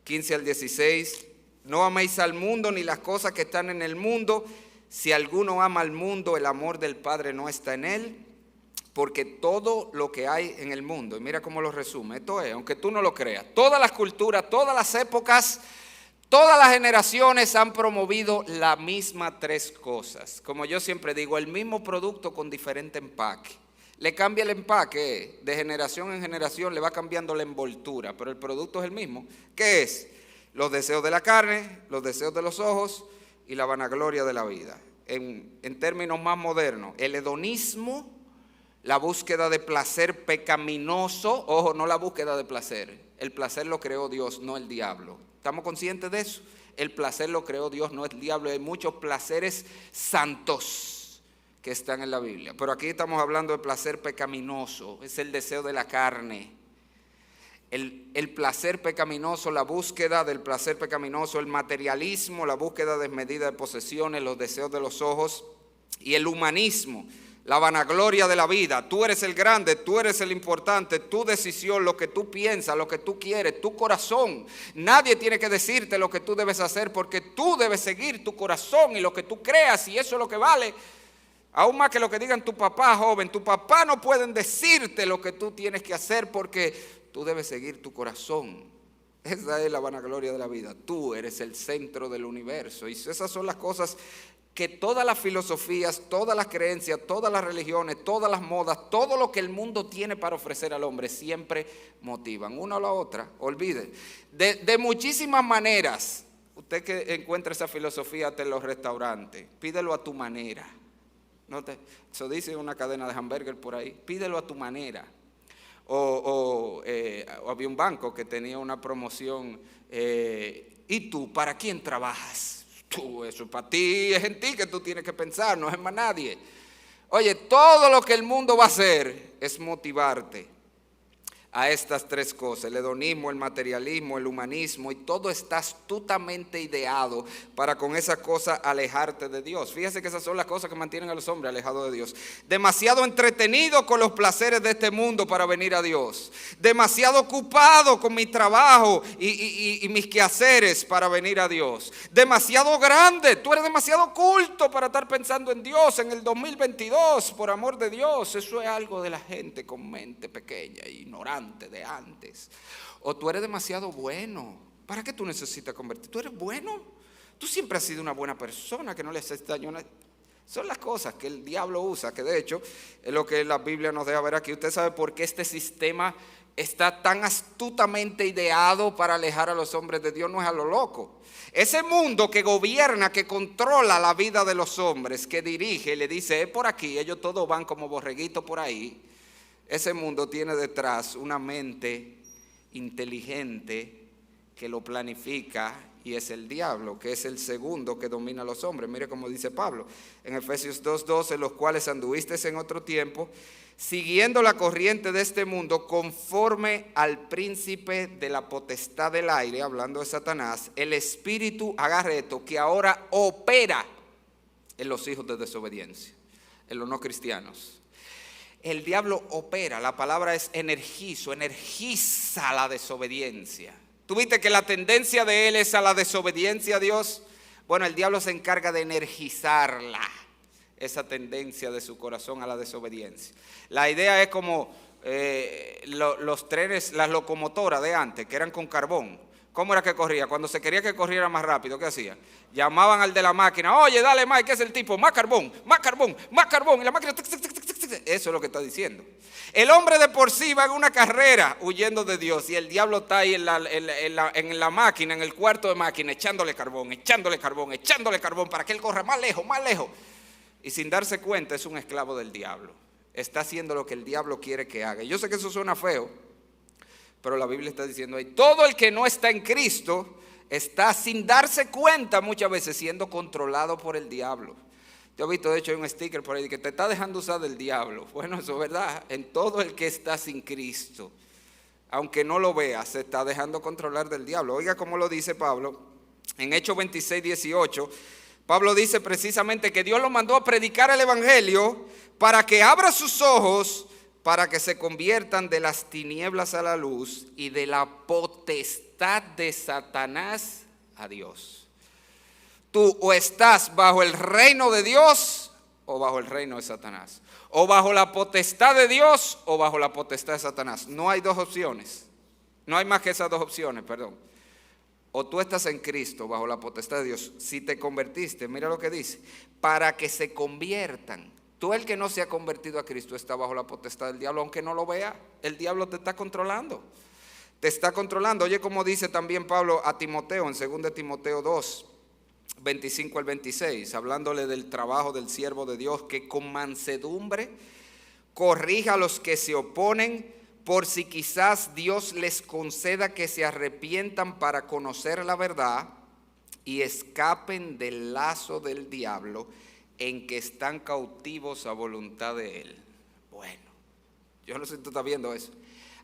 15 al 16, no améis al mundo ni las cosas que están en el mundo. Si alguno ama al mundo, el amor del Padre no está en él, porque todo lo que hay en el mundo, y mira cómo lo resume, esto es, aunque tú no lo creas, todas las culturas, todas las épocas, todas las generaciones han promovido la misma 3 cosas. Como yo siempre digo, el mismo producto con diferente empaque. Le cambia el empaque, de generación en generación le va cambiando la envoltura, pero el producto es el mismo. ¿Qué es? Los deseos de la carne, los deseos de los ojos y la vanagloria de la vida. En términos más modernos, el hedonismo, la búsqueda de placer pecaminoso, ojo, no la búsqueda de placer. El placer lo creó Dios, no el diablo. ¿Estamos conscientes de eso? El placer lo creó Dios, no el diablo. Hay muchos placeres santos que están en la Biblia. Pero aquí estamos hablando de placer pecaminoso. Es el deseo de la carne. El placer pecaminoso, la búsqueda del placer pecaminoso, el materialismo, la búsqueda desmedida de posesiones, los deseos de los ojos y el humanismo. La vanagloria de la vida. Tú eres el grande, tú eres el importante, tu decisión, lo que tú piensas, lo que tú quieres, tu corazón. Nadie tiene que decirte lo que tú debes hacer porque tú debes seguir tu corazón y lo que tú creas, y eso es lo que vale. Aún más que lo que digan tu papá, joven. Tu papá no pueden decirte lo que tú tienes que hacer porque tú debes seguir tu corazón. Esa es la vanagloria de la vida. Tú eres el centro del universo. Y esas son las cosas que todas las filosofías, todas las creencias, todas las religiones, todas las modas, todo lo que el mundo tiene para ofrecer al hombre siempre motivan. Una o la otra, olvide. De muchísimas maneras. Usted que encuentra esa filosofía hasta en los restaurantes, pídelo a tu manera. Eso dice una cadena de hamburger por ahí. Pídelo a tu manera. O había un banco que tenía una promoción. ¿Y tú para quién trabajas? Tú, eso es para ti, es en ti que tú tienes que pensar, no es en más nadie. Oye, todo lo que el mundo va a hacer es motivarte a estas tres cosas: el hedonismo, el materialismo, el humanismo, y todo está astutamente ideado para con esa cosa alejarte de Dios. Fíjese que esas son las cosas que mantienen a los hombres alejados de Dios. Demasiado entretenido con los placeres de este mundo para venir a Dios. Demasiado ocupado con mi trabajo y mis quehaceres para venir a Dios. Demasiado grande, tú eres demasiado culto para estar pensando en Dios en el 2022, por amor de Dios. Eso es algo de la gente con mente pequeña e ignorante de antes. O tú eres demasiado bueno. ¿Para qué tú necesitas convertir? Tú eres bueno. Tú siempre has sido una buena persona que no le haces daño a nadie. Son las cosas que el diablo usa, que de hecho es lo que la Biblia nos deja ver aquí. Usted sabe por qué este sistema está tan astutamente ideado para alejar a los hombres de Dios. No es a lo loco. Ese mundo que gobierna, que controla la vida de los hombres, que dirige, le dice, es por aquí, ellos todos van como borreguitos por ahí. Ese mundo tiene detrás una mente inteligente que lo planifica, y es el diablo, que es el segundo que domina a los hombres. Mire cómo dice Pablo en Efesios 2:12, los cuales anduvisteis en otro tiempo, siguiendo la corriente de este mundo, conforme al príncipe de la potestad del aire, hablando de Satanás, el espíritu, agarre esto, que ahora opera en los hijos de desobediencia, en los no cristianos. El diablo opera, la palabra es energizo, energiza la desobediencia. ¿Tú viste que la tendencia de él es a la desobediencia a Dios? Bueno, el diablo se encarga de energizarla, esa tendencia de su corazón a la desobediencia. La idea es como los trenes, las locomotoras de antes, que eran con carbón. ¿Cómo era que corría? Cuando se quería que corriera más rápido, ¿qué hacía? Llamaban al de la máquina, oye, dale más, ¿qué es el tipo? Más carbón, más carbón, más carbón. Y la máquina, eso es lo que está diciendo. El hombre de por sí va en una carrera huyendo de Dios, y el diablo está ahí en la máquina, en el cuarto de máquina, echándole carbón, echándole carbón, echándole carbón para que él corra más lejos, más lejos. Y sin darse cuenta es un esclavo del diablo. Está haciendo lo que el diablo quiere que haga. Yo sé que eso suena feo, pero la Biblia está diciendo ahí, todo el que no está en Cristo está sin darse cuenta muchas veces siendo controlado por el diablo. Yo he visto, de hecho, hay un sticker por ahí que te está dejando usar del diablo. Bueno, eso es verdad. En todo el que está sin Cristo, aunque no lo vea, se está dejando controlar del diablo. Oiga cómo lo dice Pablo en Hechos 26:18. Pablo dice precisamente que Dios lo mandó a predicar el evangelio para que abra sus ojos, para que se conviertan de las tinieblas a la luz y de la potestad de Satanás a Dios. Tú o estás bajo el reino de Dios o bajo el reino de Satanás. O bajo la potestad de Dios o bajo la potestad de Satanás. No hay dos opciones. No hay más que esas dos opciones, perdón. O tú estás en Cristo bajo la potestad de Dios. Si te convertiste, mira lo que dice, para que se conviertan. Tú, el que no se ha convertido a Cristo, está bajo la potestad del diablo, aunque no lo vea. El diablo te está controlando. Te está controlando. Oye, como dice también Pablo a Timoteo en 2 Timoteo 2, 25 al 26, hablándole del trabajo del siervo de Dios, que con mansedumbre corrija a los que se oponen, por si quizás Dios les conceda que se arrepientan para conocer la verdad y escapen del lazo del diablo en que están cautivos a voluntad de él. Bueno, yo no sé si tú estás viendo eso.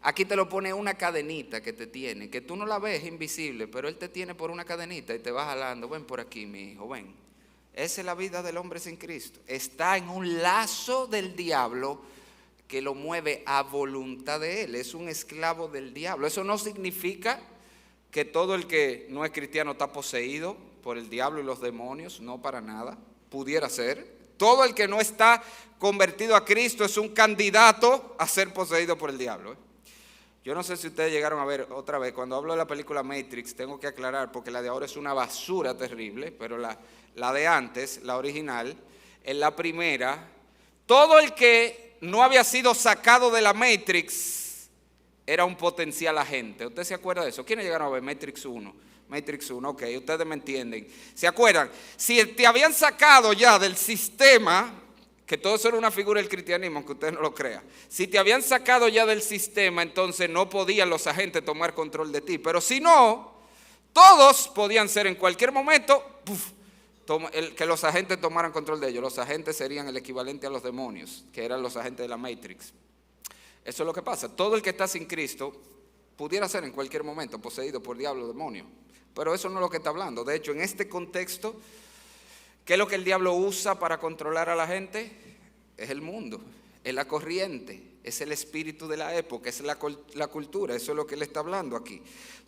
Aquí te lo pone una cadenita que te tiene, que tú no la ves invisible, pero él te tiene por una cadenita y te va jalando. Ven por aquí, mi hijo, ven. Esa es la vida del hombre sin Cristo. Está en un lazo del diablo que lo mueve a voluntad de él. Es un esclavo del diablo. Eso no significa que todo el que no es cristiano está poseído por el diablo y los demonios. No, para nada. Pudiera ser. Todo el que no está convertido a Cristo es un candidato a ser poseído por el diablo. Yo no sé si ustedes llegaron a ver otra vez, cuando hablo de la película Matrix, tengo que aclarar porque la de ahora es una basura terrible, pero la de antes, la original, en la primera, todo el que no había sido sacado de la Matrix era un potencial agente. ¿Usted se acuerda de eso? ¿Quiénes llegaron a ver Matrix 1? Matrix 1, ok, ustedes me entienden. ¿Se acuerdan? Si te habían sacado ya del sistema, que todo eso era una figura del cristianismo, aunque usted no lo crea. Si te habían sacado ya del sistema, entonces no podían los agentes tomar control de ti. Pero si no, todos podían ser en cualquier momento, que los agentes tomaran control de ellos. Los agentes serían el equivalente a los demonios, que eran los agentes de la Matrix. Eso es lo que pasa. Todo el que está sin Cristo pudiera ser en cualquier momento poseído por diablo o demonio. Pero eso no es lo que está hablando. De hecho, en este contexto, ¿qué es lo que el diablo usa para controlar a la gente? Es el mundo, es la corriente, es el espíritu de la época, es la cultura. Eso es lo que él está hablando aquí.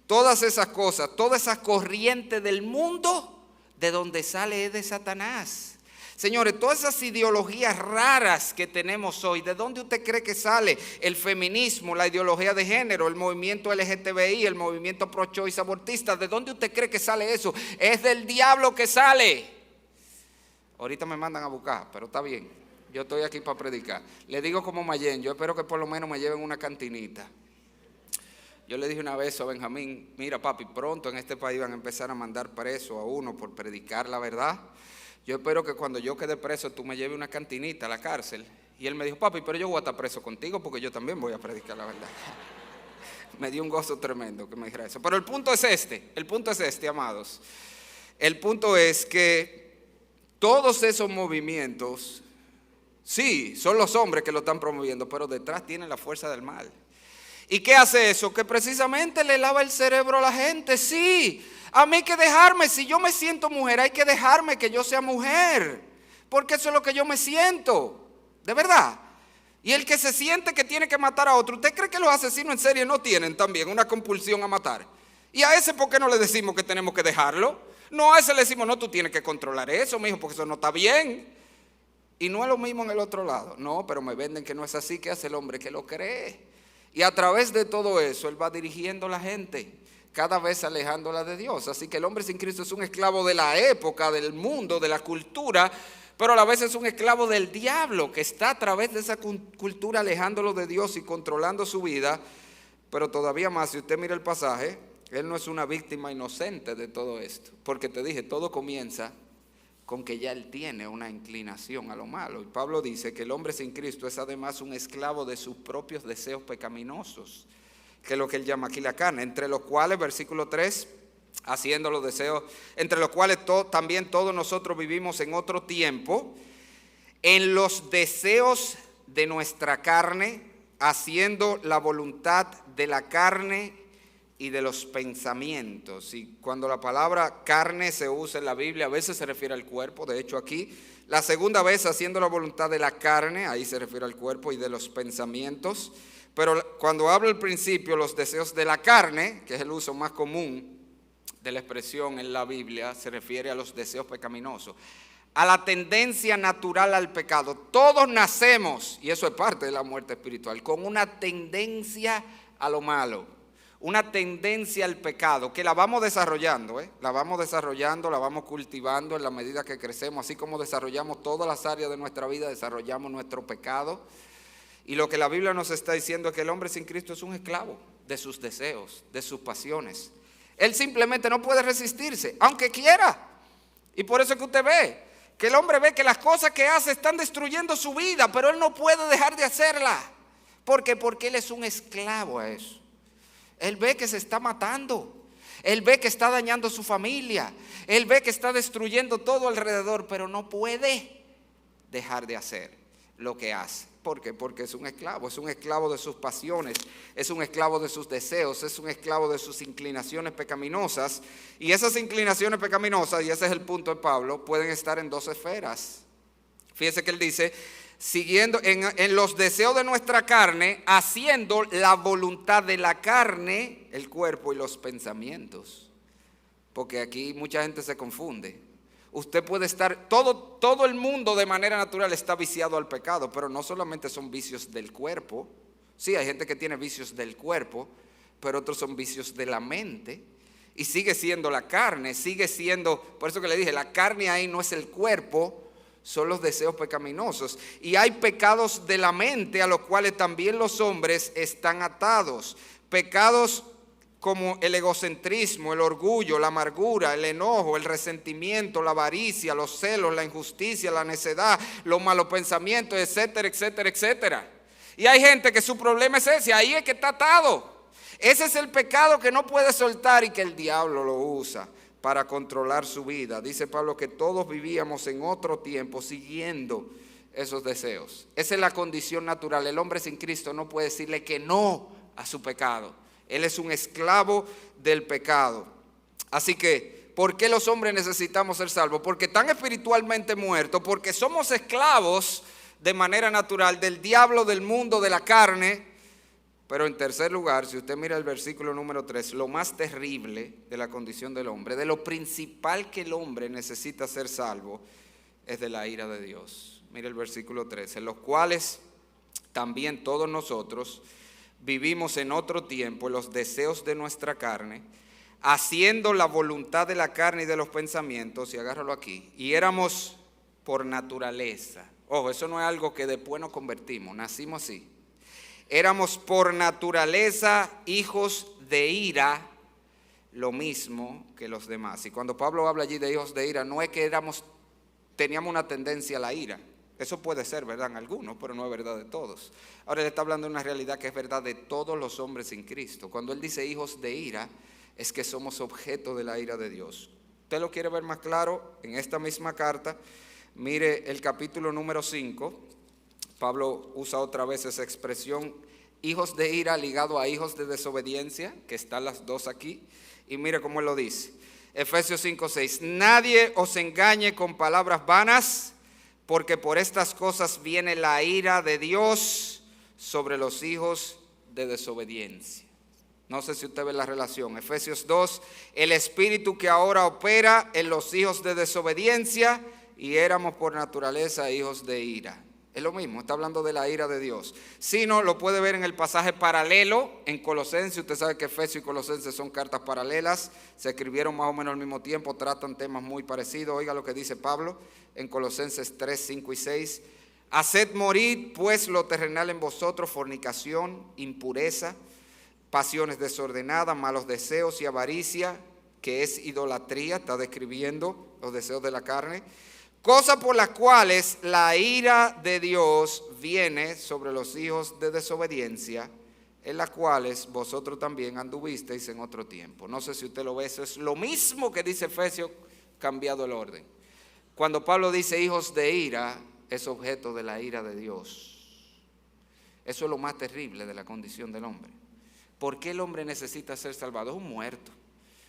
Todas esas cosas, toda esa corriente del mundo, de donde sale es de Satanás. Señores, todas esas ideologías raras que tenemos hoy, ¿de dónde usted cree que sale? El feminismo, la ideología de género, el movimiento LGTBI, el movimiento pro-choice abortista, ¿de dónde usted cree que sale eso? Es del diablo que sale. Ahorita me mandan a buscar, pero está bien. Yo estoy aquí para predicar. Le digo como Mayén, yo espero que por lo menos me lleven una cantinita. Yo le dije una vez a Benjamín, mira papi, pronto en este país van a empezar a mandar preso a uno por predicar la verdad. Yo espero que cuando yo quede preso tú me lleves una cantinita a la cárcel. Y él me dijo, papi, pero yo voy a estar preso contigo porque yo también voy a predicar la verdad. Me dio un gozo tremendo que me dijera eso. Pero el punto es este, amados. El punto es que todos esos movimientos, sí, son los hombres que lo están promoviendo, pero detrás tienen la fuerza del mal. ¿Y qué hace eso? Que precisamente le lava el cerebro a la gente. Sí, a mí hay que dejarme, si yo me siento mujer, hay que dejarme que yo sea mujer, porque eso es lo que yo me siento, de verdad. Y el que se siente que tiene que matar a otro, ¿usted cree que los asesinos en serie no tienen también una compulsión a matar? ¿Y a ese por qué no le decimos que tenemos que dejarlo? No, a ese le decimos, no, tú tienes que controlar eso, mijo, porque eso no está bien. Y no es lo mismo en el otro lado. No, pero me venden que no es así. ¿Qué hace el hombre que lo cree? Y a través de todo eso, él va dirigiendo a la gente, cada vez alejándola de Dios. Así que el hombre sin Cristo es un esclavo de la época, del mundo, de la cultura, pero a la vez es un esclavo del diablo, que está a través de esa cultura alejándolo de Dios y controlando su vida. Pero todavía más, si usted mira el pasaje, él no es una víctima inocente de todo esto. Porque te dije, todo comienza con que ya él tiene una inclinación a lo malo. Y Pablo dice que el hombre sin Cristo es además un esclavo de sus propios deseos pecaminosos, que es lo que él llama aquí la carne, entre los cuales, versículo 3, haciendo los deseos, entre los cuales también todos nosotros vivimos en otro tiempo, en los deseos de nuestra carne, haciendo la voluntad de la carne y de los pensamientos. Y cuando la palabra carne se usa en la Biblia, a veces se refiere al cuerpo. De hecho aquí, la segunda vez haciendo la voluntad de la carne, ahí se refiere al cuerpo y de los pensamientos. Pero cuando habla al principio los deseos de la carne, que es el uso más común de la expresión en la Biblia, se refiere a los deseos pecaminosos, a la tendencia natural al pecado. Todos nacemos, y eso es parte de la muerte espiritual, con una tendencia a lo malo, una tendencia al pecado, que la vamos desarrollando, la vamos cultivando en la medida que crecemos, así como desarrollamos todas las áreas de nuestra vida, desarrollamos nuestro pecado. Y lo que la Biblia nos está diciendo es que el hombre sin Cristo es un esclavo de sus deseos, de sus pasiones. Él simplemente no puede resistirse, aunque quiera. Y por eso es que usted ve, que el hombre ve que las cosas que hace están destruyendo su vida, pero él no puede dejar de hacerla. ¿Por qué? Porque él es un esclavo a eso. Él ve que se está matando, él ve que está dañando su familia, él ve que está destruyendo todo alrededor, pero no puede dejar de hacer lo que hace. ¿Por qué? Porque es un esclavo de sus pasiones, es un esclavo de sus deseos, es un esclavo de sus inclinaciones pecaminosas. Y esas inclinaciones pecaminosas, y ese es el punto de Pablo, pueden estar en dos esferas. Fíjese que él dice, siguiendo en los deseos de nuestra carne, haciendo la voluntad de la carne, el cuerpo y los pensamientos. Porque aquí mucha gente se confunde. Usted puede estar, todo el mundo de manera natural está viciado al pecado, pero no solamente son vicios del cuerpo. Sí, hay gente que tiene vicios del cuerpo, pero otros son vicios de la mente. Y sigue siendo la carne, sigue siendo, por eso que le dije, la carne ahí no es el cuerpo, son los deseos pecaminosos. Y hay pecados de la mente a los cuales también los hombres están atados. Pecados como el egocentrismo, el orgullo, la amargura, el enojo, el resentimiento, la avaricia, los celos, la injusticia, la necedad, los malos pensamientos, etcétera, etcétera, etcétera. Y hay gente que su problema es ese, ahí es que está atado. Ese es el pecado que no puede soltar y que el diablo lo usa para controlar su vida. Dice Pablo que todos vivíamos en otro tiempo siguiendo esos deseos. Esa es la condición natural. El hombre sin Cristo no puede decirle que no a su pecado. Él es un esclavo del pecado. Así que, ¿por qué los hombres necesitamos ser salvos? Porque están espiritualmente muertos, porque somos esclavos de manera natural del diablo, del mundo, de la carne. Pero en tercer lugar, si usted mira el versículo número 3, lo más terrible de la condición del hombre, de lo principal que el hombre necesita ser salvo, es de la ira de Dios. Mira el versículo 3, en los cuales también todos nosotros vivimos en otro tiempo en los deseos de nuestra carne, haciendo la voluntad de la carne y de los pensamientos, y agárralo aquí, y éramos por naturaleza. Ojo, eso no es algo que después nos convertimos, nacimos así. Éramos por naturaleza hijos de ira, lo mismo que los demás. Y cuando Pablo habla allí de hijos de ira, no es que teníamos una tendencia a la ira. Eso puede ser verdad en algunos, pero no es verdad de todos. Ahora él está hablando de una realidad que es verdad de todos los hombres en Cristo. Cuando él dice hijos de ira, es que somos objeto de la ira de Dios. ¿Usted lo quiere ver más claro? En esta misma carta, mire el capítulo número 5. Pablo usa otra vez esa expresión, hijos de ira ligado a hijos de desobediencia, que están las dos aquí. Y mire cómo él lo dice. Efesios 5:6. Nadie os engañe con palabras vanas, porque por estas cosas viene la ira de Dios sobre los hijos de desobediencia. No sé si usted ve la relación. Efesios 2, el espíritu que ahora opera en los hijos de desobediencia, y éramos por naturaleza hijos de ira. Es lo mismo, está hablando de la ira de Dios. Si no, lo puede ver en el pasaje paralelo en Colosenses. Usted sabe que Efesios y Colosenses son cartas paralelas, se escribieron más o menos al mismo tiempo, tratan temas muy parecidos. Oiga lo que dice Pablo en Colosenses 3, 5 y 6. Haced morir pues lo terrenal en vosotros, fornicación, impureza, pasiones desordenadas, malos deseos y avaricia, que es idolatría, está describiendo los deseos de la carne. Cosas por las cuales la ira de Dios viene sobre los hijos de desobediencia, en las cuales vosotros también anduvisteis en otro tiempo. No sé si usted lo ve, eso es lo mismo que dice Efesios, cambiado el orden. Cuando Pablo dice hijos de ira, es objeto de la ira de Dios. Eso es lo más terrible de la condición del hombre. ¿Por qué el hombre necesita ser salvado? Es un muerto,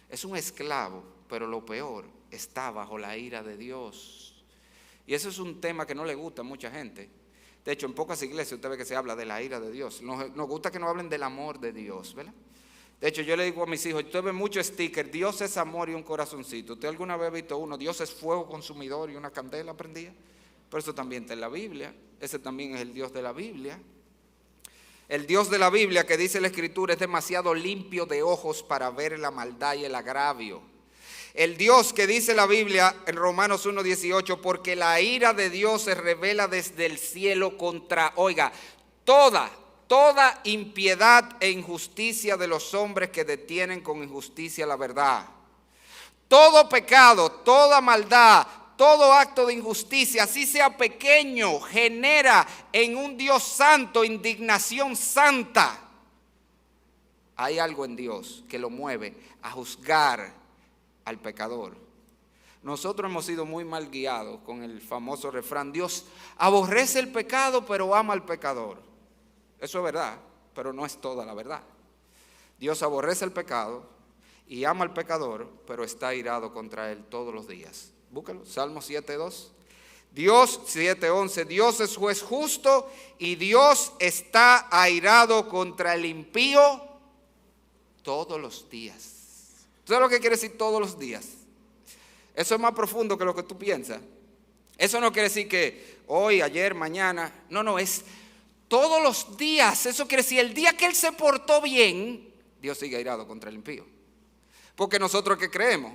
es un esclavo, pero lo peor, está bajo la ira de Dios. Y eso es un tema que no le gusta a mucha gente. De hecho, en pocas iglesias usted ve que se habla de la ira de Dios. Nos gusta que nos hablen del amor de Dios, ¿verdad? De hecho, yo le digo a mis hijos, usted ve mucho sticker, Dios es amor y un corazoncito. ¿Usted alguna vez ha visto uno, Dios es fuego consumidor y una candela prendida? Pero eso también está en la Biblia. Ese también es el Dios de la Biblia. El Dios de la Biblia, que dice la Escritura, es demasiado limpio de ojos para ver la maldad y el agravio. El Dios que dice la Biblia en Romanos 1:18, porque la ira de Dios se revela desde el cielo contra, oiga, toda impiedad e injusticia de los hombres que detienen con injusticia la verdad. Todo pecado, toda maldad, todo acto de injusticia, así sea pequeño, genera en un Dios santo indignación santa. Hay algo en Dios que lo mueve a juzgar al pecador. Nosotros hemos sido muy mal guiados con el famoso refrán: Dios aborrece el pecado, pero ama al pecador. Eso es verdad, pero no es toda la verdad. Dios aborrece el pecado y ama al pecador, pero está airado contra él todos los días. Búscalo, Salmo 7:2. Dios, 7:11, Dios es juez justo y Dios está airado contra el impío todos los días. ¿Tú sabes lo que quiere decir todos los días? Eso es más profundo que lo que tú piensas. Eso no quiere decir que hoy, ayer, mañana. No, es todos los días. Eso quiere decir el día que él se portó bien, Dios sigue airado contra el impío. Porque nosotros ¿qué creemos?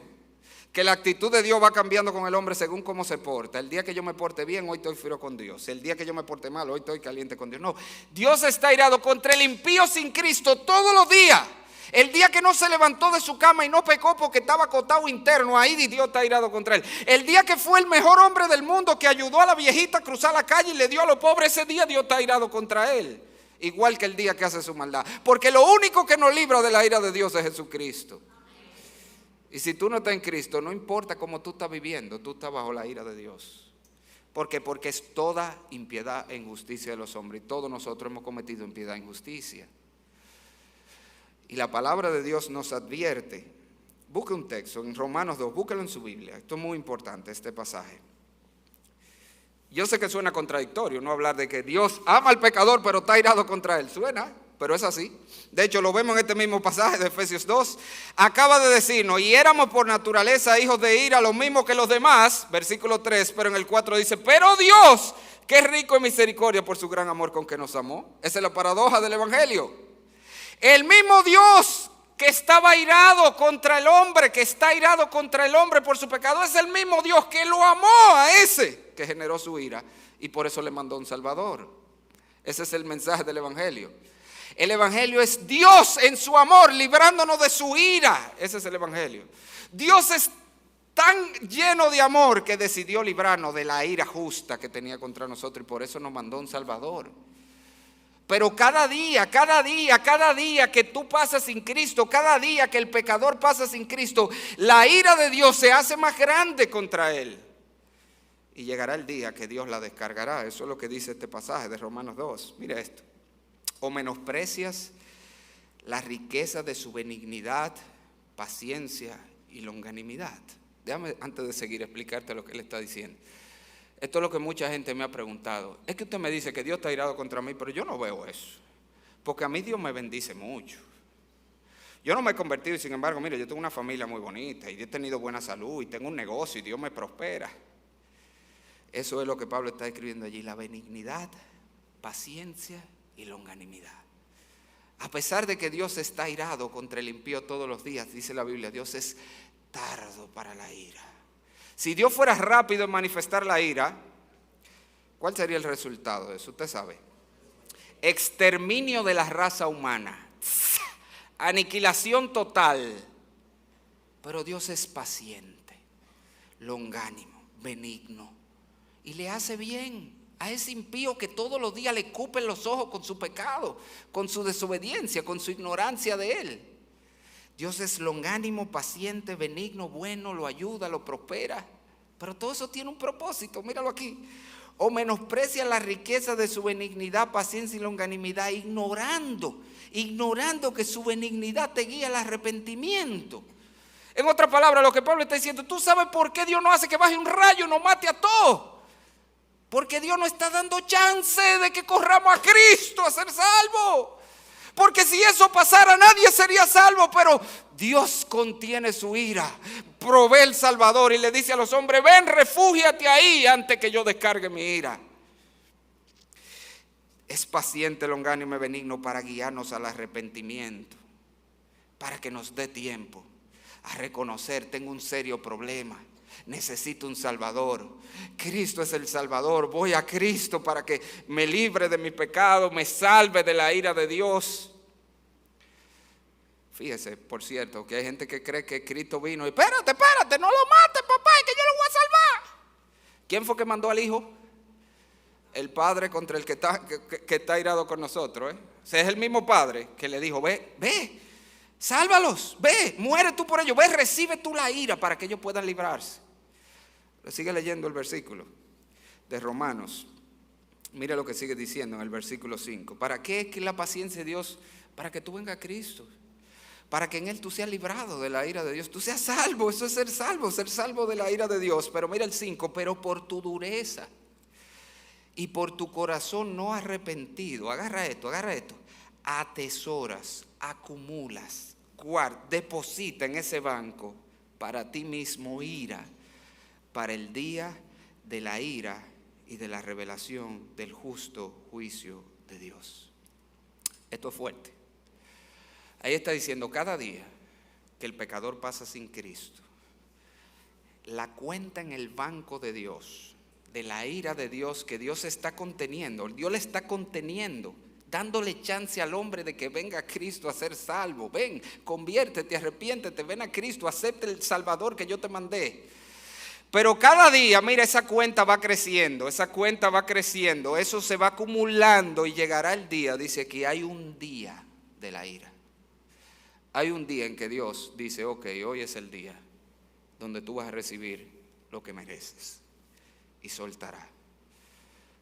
Que la actitud de Dios va cambiando con el hombre según cómo se porta. El día que yo me porte bien, hoy estoy frío con Dios. El día que yo me porte mal, hoy estoy caliente con Dios. No, Dios está airado contra el impío sin Cristo todos los días. El día que no se levantó de su cama y no pecó porque estaba acotado interno, ahí Dios está airado contra él. El día que fue el mejor hombre del mundo, que ayudó a la viejita a cruzar la calle y le dio a los pobres, ese día Dios está airado contra él. Igual que el día que hace su maldad. Porque lo único que nos libra de la ira de Dios es Jesucristo. Y si tú no estás en Cristo, no importa cómo tú estás viviendo, tú estás bajo la ira de Dios. ¿Por qué? Porque es toda impiedad e injusticia de los hombres. Y todos nosotros hemos cometido impiedad e injusticia. Y la palabra de Dios nos advierte. Busque un texto en Romanos 2, búsquelo en su Biblia. Esto es muy importante, este pasaje. Yo sé que suena contradictorio, no hablar de que Dios ama al pecador, pero está airado contra él. Suena, pero es así. De hecho, lo vemos en este mismo pasaje de Efesios 2. Acaba de decirnos: y éramos por naturaleza hijos de ira, lo mismo que los demás. Versículo 3, pero en el 4 dice: pero Dios, que es rico en misericordia por su gran amor con que nos amó. Esa es la paradoja del Evangelio. El mismo Dios que estaba airado contra el hombre, que está airado contra el hombre por su pecado, es el mismo Dios que lo amó a ese que generó su ira y por eso le mandó un Salvador. Ese es el mensaje del Evangelio. El Evangelio es Dios en su amor librándonos de su ira. Ese es el Evangelio. Dios es tan lleno de amor que decidió librarnos de la ira justa que tenía contra nosotros y por eso nos mandó un Salvador. Pero cada día que tú pasas sin Cristo, cada día que el pecador pasa sin Cristo, la ira de Dios se hace más grande contra él. Y llegará el día que Dios la descargará. Eso es lo que dice este pasaje de Romanos 2. Mira esto. O menosprecias la riqueza de su benignidad, paciencia y longanimidad. Déjame antes de seguir explicarte lo que él está diciendo. Esto es lo que mucha gente me ha preguntado. Es que usted me dice que Dios está airado contra mí, pero yo no veo eso. Porque a mí Dios me bendice mucho. Yo no me he convertido y sin embargo, mire, yo tengo una familia muy bonita y he tenido buena salud y tengo un negocio y Dios me prospera. Eso es lo que Pablo está escribiendo allí, la benignidad, paciencia y longanimidad. A pesar de que Dios está airado contra el impío todos los días, dice la Biblia, Dios es tardo para la ira. Si Dios fuera rápido en manifestar la ira, ¿cuál sería el resultado de eso? Usted sabe. Exterminio de la raza humana. Aniquilación total. Pero Dios es paciente, longánimo, benigno. Y le hace bien a ese impío que todos los días le cupen los ojos con su pecado, con su desobediencia, con su ignorancia de él. Dios es longánimo, paciente, benigno, bueno, lo ayuda, lo prospera. Pero todo eso tiene un propósito, míralo aquí. O menosprecia la riqueza de su benignidad, paciencia y longanimidad, ignorando que su benignidad te guía al arrepentimiento. En otras palabras, lo que Pablo está diciendo, ¿tú sabes por qué Dios no hace que baje un rayo y nos mate a todos? Porque Dios no está dando chance de que corramos a Cristo a ser salvos. Porque si eso pasara, nadie sería salvo. Pero Dios contiene su ira, provee el Salvador y le dice a los hombres: ven, refúgiate ahí antes que yo descargue mi ira. Es paciente, longánime, benigno para guiarnos al arrepentimiento, para que nos dé tiempo a reconocer: tengo un serio problema, necesito un Salvador. Cristo es el Salvador. Voy a Cristo para que me libre de mi pecado, me salve de la ira de Dios. Fíjese, por cierto, que hay gente que cree que Cristo vino y espérate, no lo mates, papá, que yo lo voy a salvar. ¿Quién fue que mandó al Hijo? El Padre contra el que está airado con nosotros. O sea, es el mismo Padre que le dijo: ve, sálvalos, ve, muere tú por ellos, ve, recibe tú la ira para que ellos puedan librarse. Sigue leyendo el versículo de Romanos. Mira lo que sigue diciendo en el versículo 5. ¿Para qué es que la paciencia de Dios? Para que tú vengas a Cristo. Para que en Él tú seas librado de la ira de Dios. Tú seas salvo, eso es ser salvo de la ira de Dios. Pero mira el 5, pero por tu dureza y por tu corazón no arrepentido. Agarra esto. Atesoras, acumulas, deposita en ese banco para ti mismo ira, para el día de la ira y de la revelación del justo juicio de Dios. Esto es fuerte. Ahí está diciendo, cada día que el pecador pasa sin Cristo, la cuenta en el banco de Dios, de la ira de Dios que Dios está conteniendo, Dios le está conteniendo, dándole chance al hombre de que venga a Cristo a ser salvo. Ven, conviértete, arrepiéntete, ven a Cristo, acepta el Salvador que yo te mandé. Pero cada día, mira, esa cuenta va creciendo, eso se va acumulando y llegará el día, dice que hay un día de la ira. Hay un día en que Dios dice, ok, hoy es el día donde tú vas a recibir lo que mereces y soltará.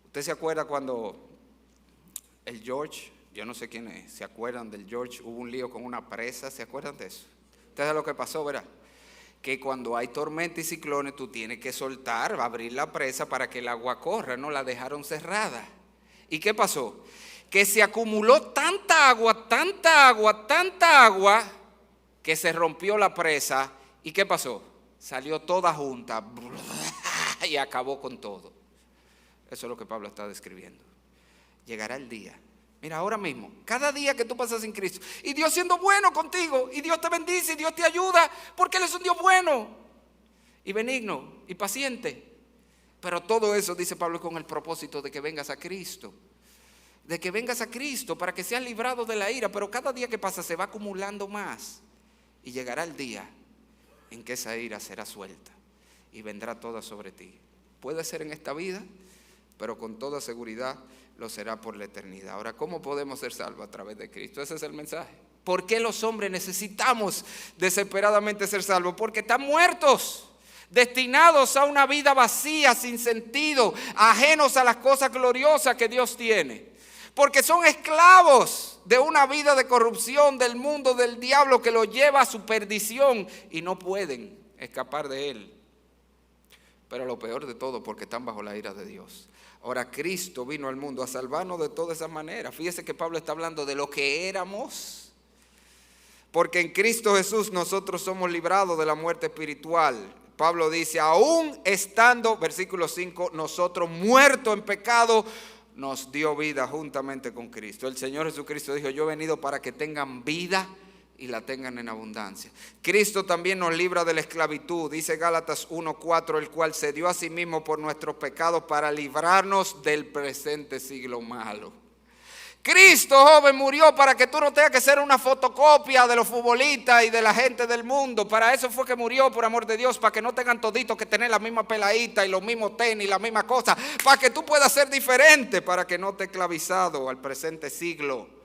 ¿Usted se acuerda cuando el George, yo no sé quién es, se acuerdan del George, hubo un lío con una presa, ¿se acuerdan de eso? Ustedes saben lo que pasó, ¿verdad? Que cuando hay tormenta y ciclones tú tienes que soltar, abrir la presa para que el agua corra, no la dejaron cerrada. ¿Y qué pasó? Que se acumuló tanta agua, que se rompió la presa. ¿Y qué pasó? Salió toda junta y acabó con todo. Eso es lo que Pablo está describiendo. Llegará el día. Mira, ahora mismo, cada día que tú pasas en Cristo, y Dios siendo bueno contigo, y Dios te bendice, y Dios te ayuda, porque Él es un Dios bueno, y benigno, y paciente. Pero todo eso, dice Pablo, con el propósito de que vengas a Cristo. De que vengas a Cristo para que seas librado de la ira. Pero cada día que pasa se va acumulando más. Y llegará el día en que esa ira será suelta y vendrá toda sobre ti. Puede ser en esta vida, pero con toda seguridad lo será por la eternidad. Ahora, ¿cómo podemos ser salvos? A través de Cristo. Ese es el mensaje. ¿Por qué los hombres necesitamos desesperadamente ser salvos? Porque están muertos, destinados a una vida vacía, sin sentido, ajenos a las cosas gloriosas que Dios tiene. Porque son esclavos de una vida de corrupción, del mundo, del diablo que los lleva a su perdición y no pueden escapar de él. Pero lo peor de todo, porque están bajo la ira de Dios. Ahora Cristo vino al mundo a salvarnos de toda esa manera. Fíjese que Pablo está hablando de lo que éramos. Porque en Cristo Jesús nosotros somos librados de la muerte espiritual. Pablo dice, aún estando, versículo 5, nosotros muertos en pecado, nos dio vida juntamente con Cristo. El Señor Jesucristo dijo, yo he venido para que tengan vida y la tengan en abundancia. Cristo también nos libra de la esclavitud, dice Gálatas 1:4, el cual se dio a sí mismo por nuestros pecados para librarnos del presente siglo malo. Cristo, joven, murió para que tú no tengas que ser una fotocopia de los futbolistas y de la gente del mundo. Para eso fue que murió, por amor de Dios, para que no tengan toditos que tener la misma peladita y los mismos tenis, la misma cosa, para que tú puedas ser diferente, para que no te esclavizado al presente siglo,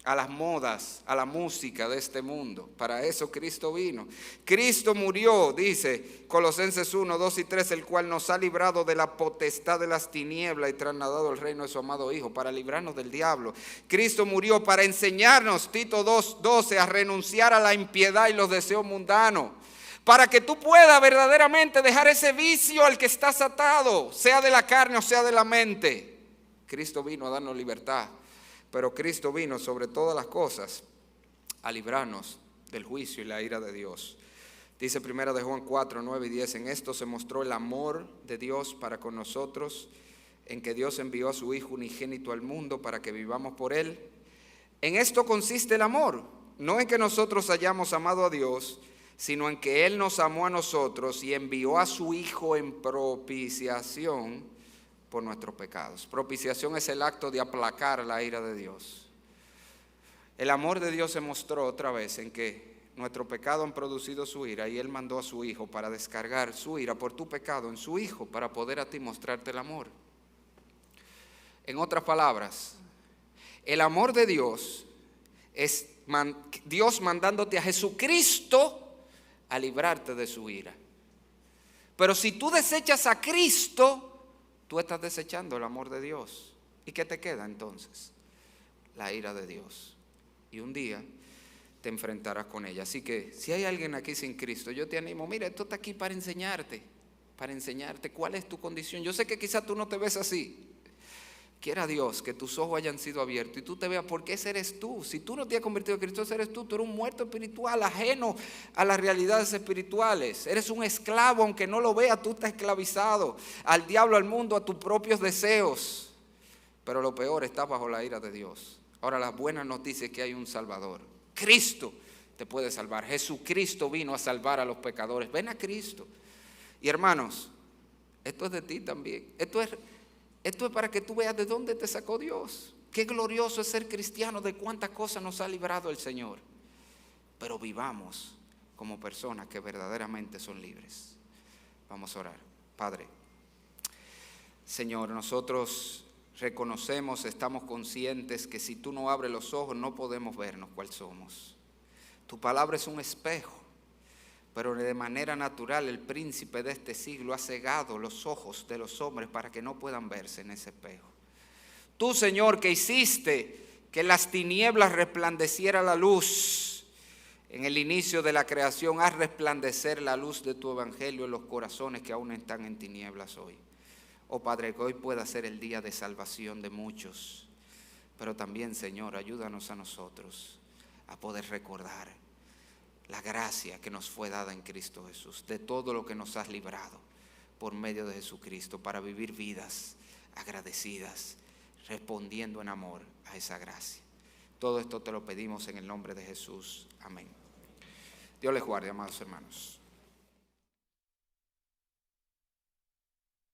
a las modas, a la música de este mundo. Para eso Cristo vino. Cristo murió, dice Colosenses 1, 2 y 3, el cual nos ha librado de la potestad de las tinieblas y trasladado al reino de su amado Hijo, para librarnos del diablo. Cristo murió para enseñarnos, Tito 2, 12, a renunciar a la impiedad y los deseos mundanos, para que tú puedas verdaderamente dejar ese vicio al que estás atado, sea de la carne o sea de la mente. Cristo vino a darnos libertad. Pero Cristo vino sobre todas las cosas a librarnos del juicio y la ira de Dios. Dice 1 de Juan 4, 9 y 10, en esto se mostró el amor de Dios para con nosotros, en que Dios envió a su Hijo unigénito al mundo para que vivamos por Él. En esto consiste el amor, no en que nosotros hayamos amado a Dios, sino en que Él nos amó a nosotros y envió a su Hijo en propiciación por nuestros pecados. Propiciación es el acto de aplacar la ira de Dios. El amor de Dios se mostró otra vez en que nuestro pecado han producido su ira y Él mandó a su Hijo para descargar su ira por tu pecado en su Hijo para poder a ti mostrarte el amor. En otras palabras, el amor de Dios es Dios mandándote a Jesucristo a librarte de su ira. Pero si tú desechas a Cristo, tú estás desechando el amor de Dios. ¿Y qué te queda entonces? La ira de Dios. Y un día te enfrentarás con ella. Así que si hay alguien aquí sin Cristo, yo te animo, mira, esto está aquí para enseñarte cuál es tu condición. Yo sé que quizás tú no te ves así. Quiera Dios que tus ojos hayan sido abiertos y tú te veas porque ese eres tú. Si tú no te has convertido en Cristo, ese eres tú. Tú eres un muerto espiritual, ajeno a las realidades espirituales. Eres un esclavo, aunque no lo veas, tú estás esclavizado al diablo, al mundo, a tus propios deseos. Pero lo peor, estás bajo la ira de Dios. Ahora la buena noticia es que hay un Salvador. Cristo te puede salvar. Jesucristo vino a salvar a los pecadores. Ven a Cristo. Y hermanos, esto es de ti también. Esto es para que tú veas de dónde te sacó Dios. Qué glorioso es ser cristiano, de cuántas cosas nos ha librado el Señor. Pero vivamos como personas que verdaderamente son libres. Vamos a orar. Padre, Señor, nosotros reconocemos, estamos conscientes que si tú no abres los ojos no podemos vernos cuál somos. Tu palabra es un espejo. Pero de manera natural el príncipe de este siglo ha cegado los ojos de los hombres para que no puedan verse en ese espejo. Tú, Señor, que hiciste que en las tinieblas resplandeciera la luz, en el inicio de la creación, haz resplandecer la luz de tu evangelio en los corazones que aún están en tinieblas hoy. Oh Padre, que hoy pueda ser el día de salvación de muchos, pero también, Señor, ayúdanos a nosotros a poder recordar la gracia que nos fue dada en Cristo Jesús, de todo lo que nos has librado por medio de Jesucristo, para vivir vidas agradecidas, respondiendo en amor a esa gracia. Todo esto te lo pedimos en el nombre de Jesús. Amén. Dios les guarde, amados hermanos.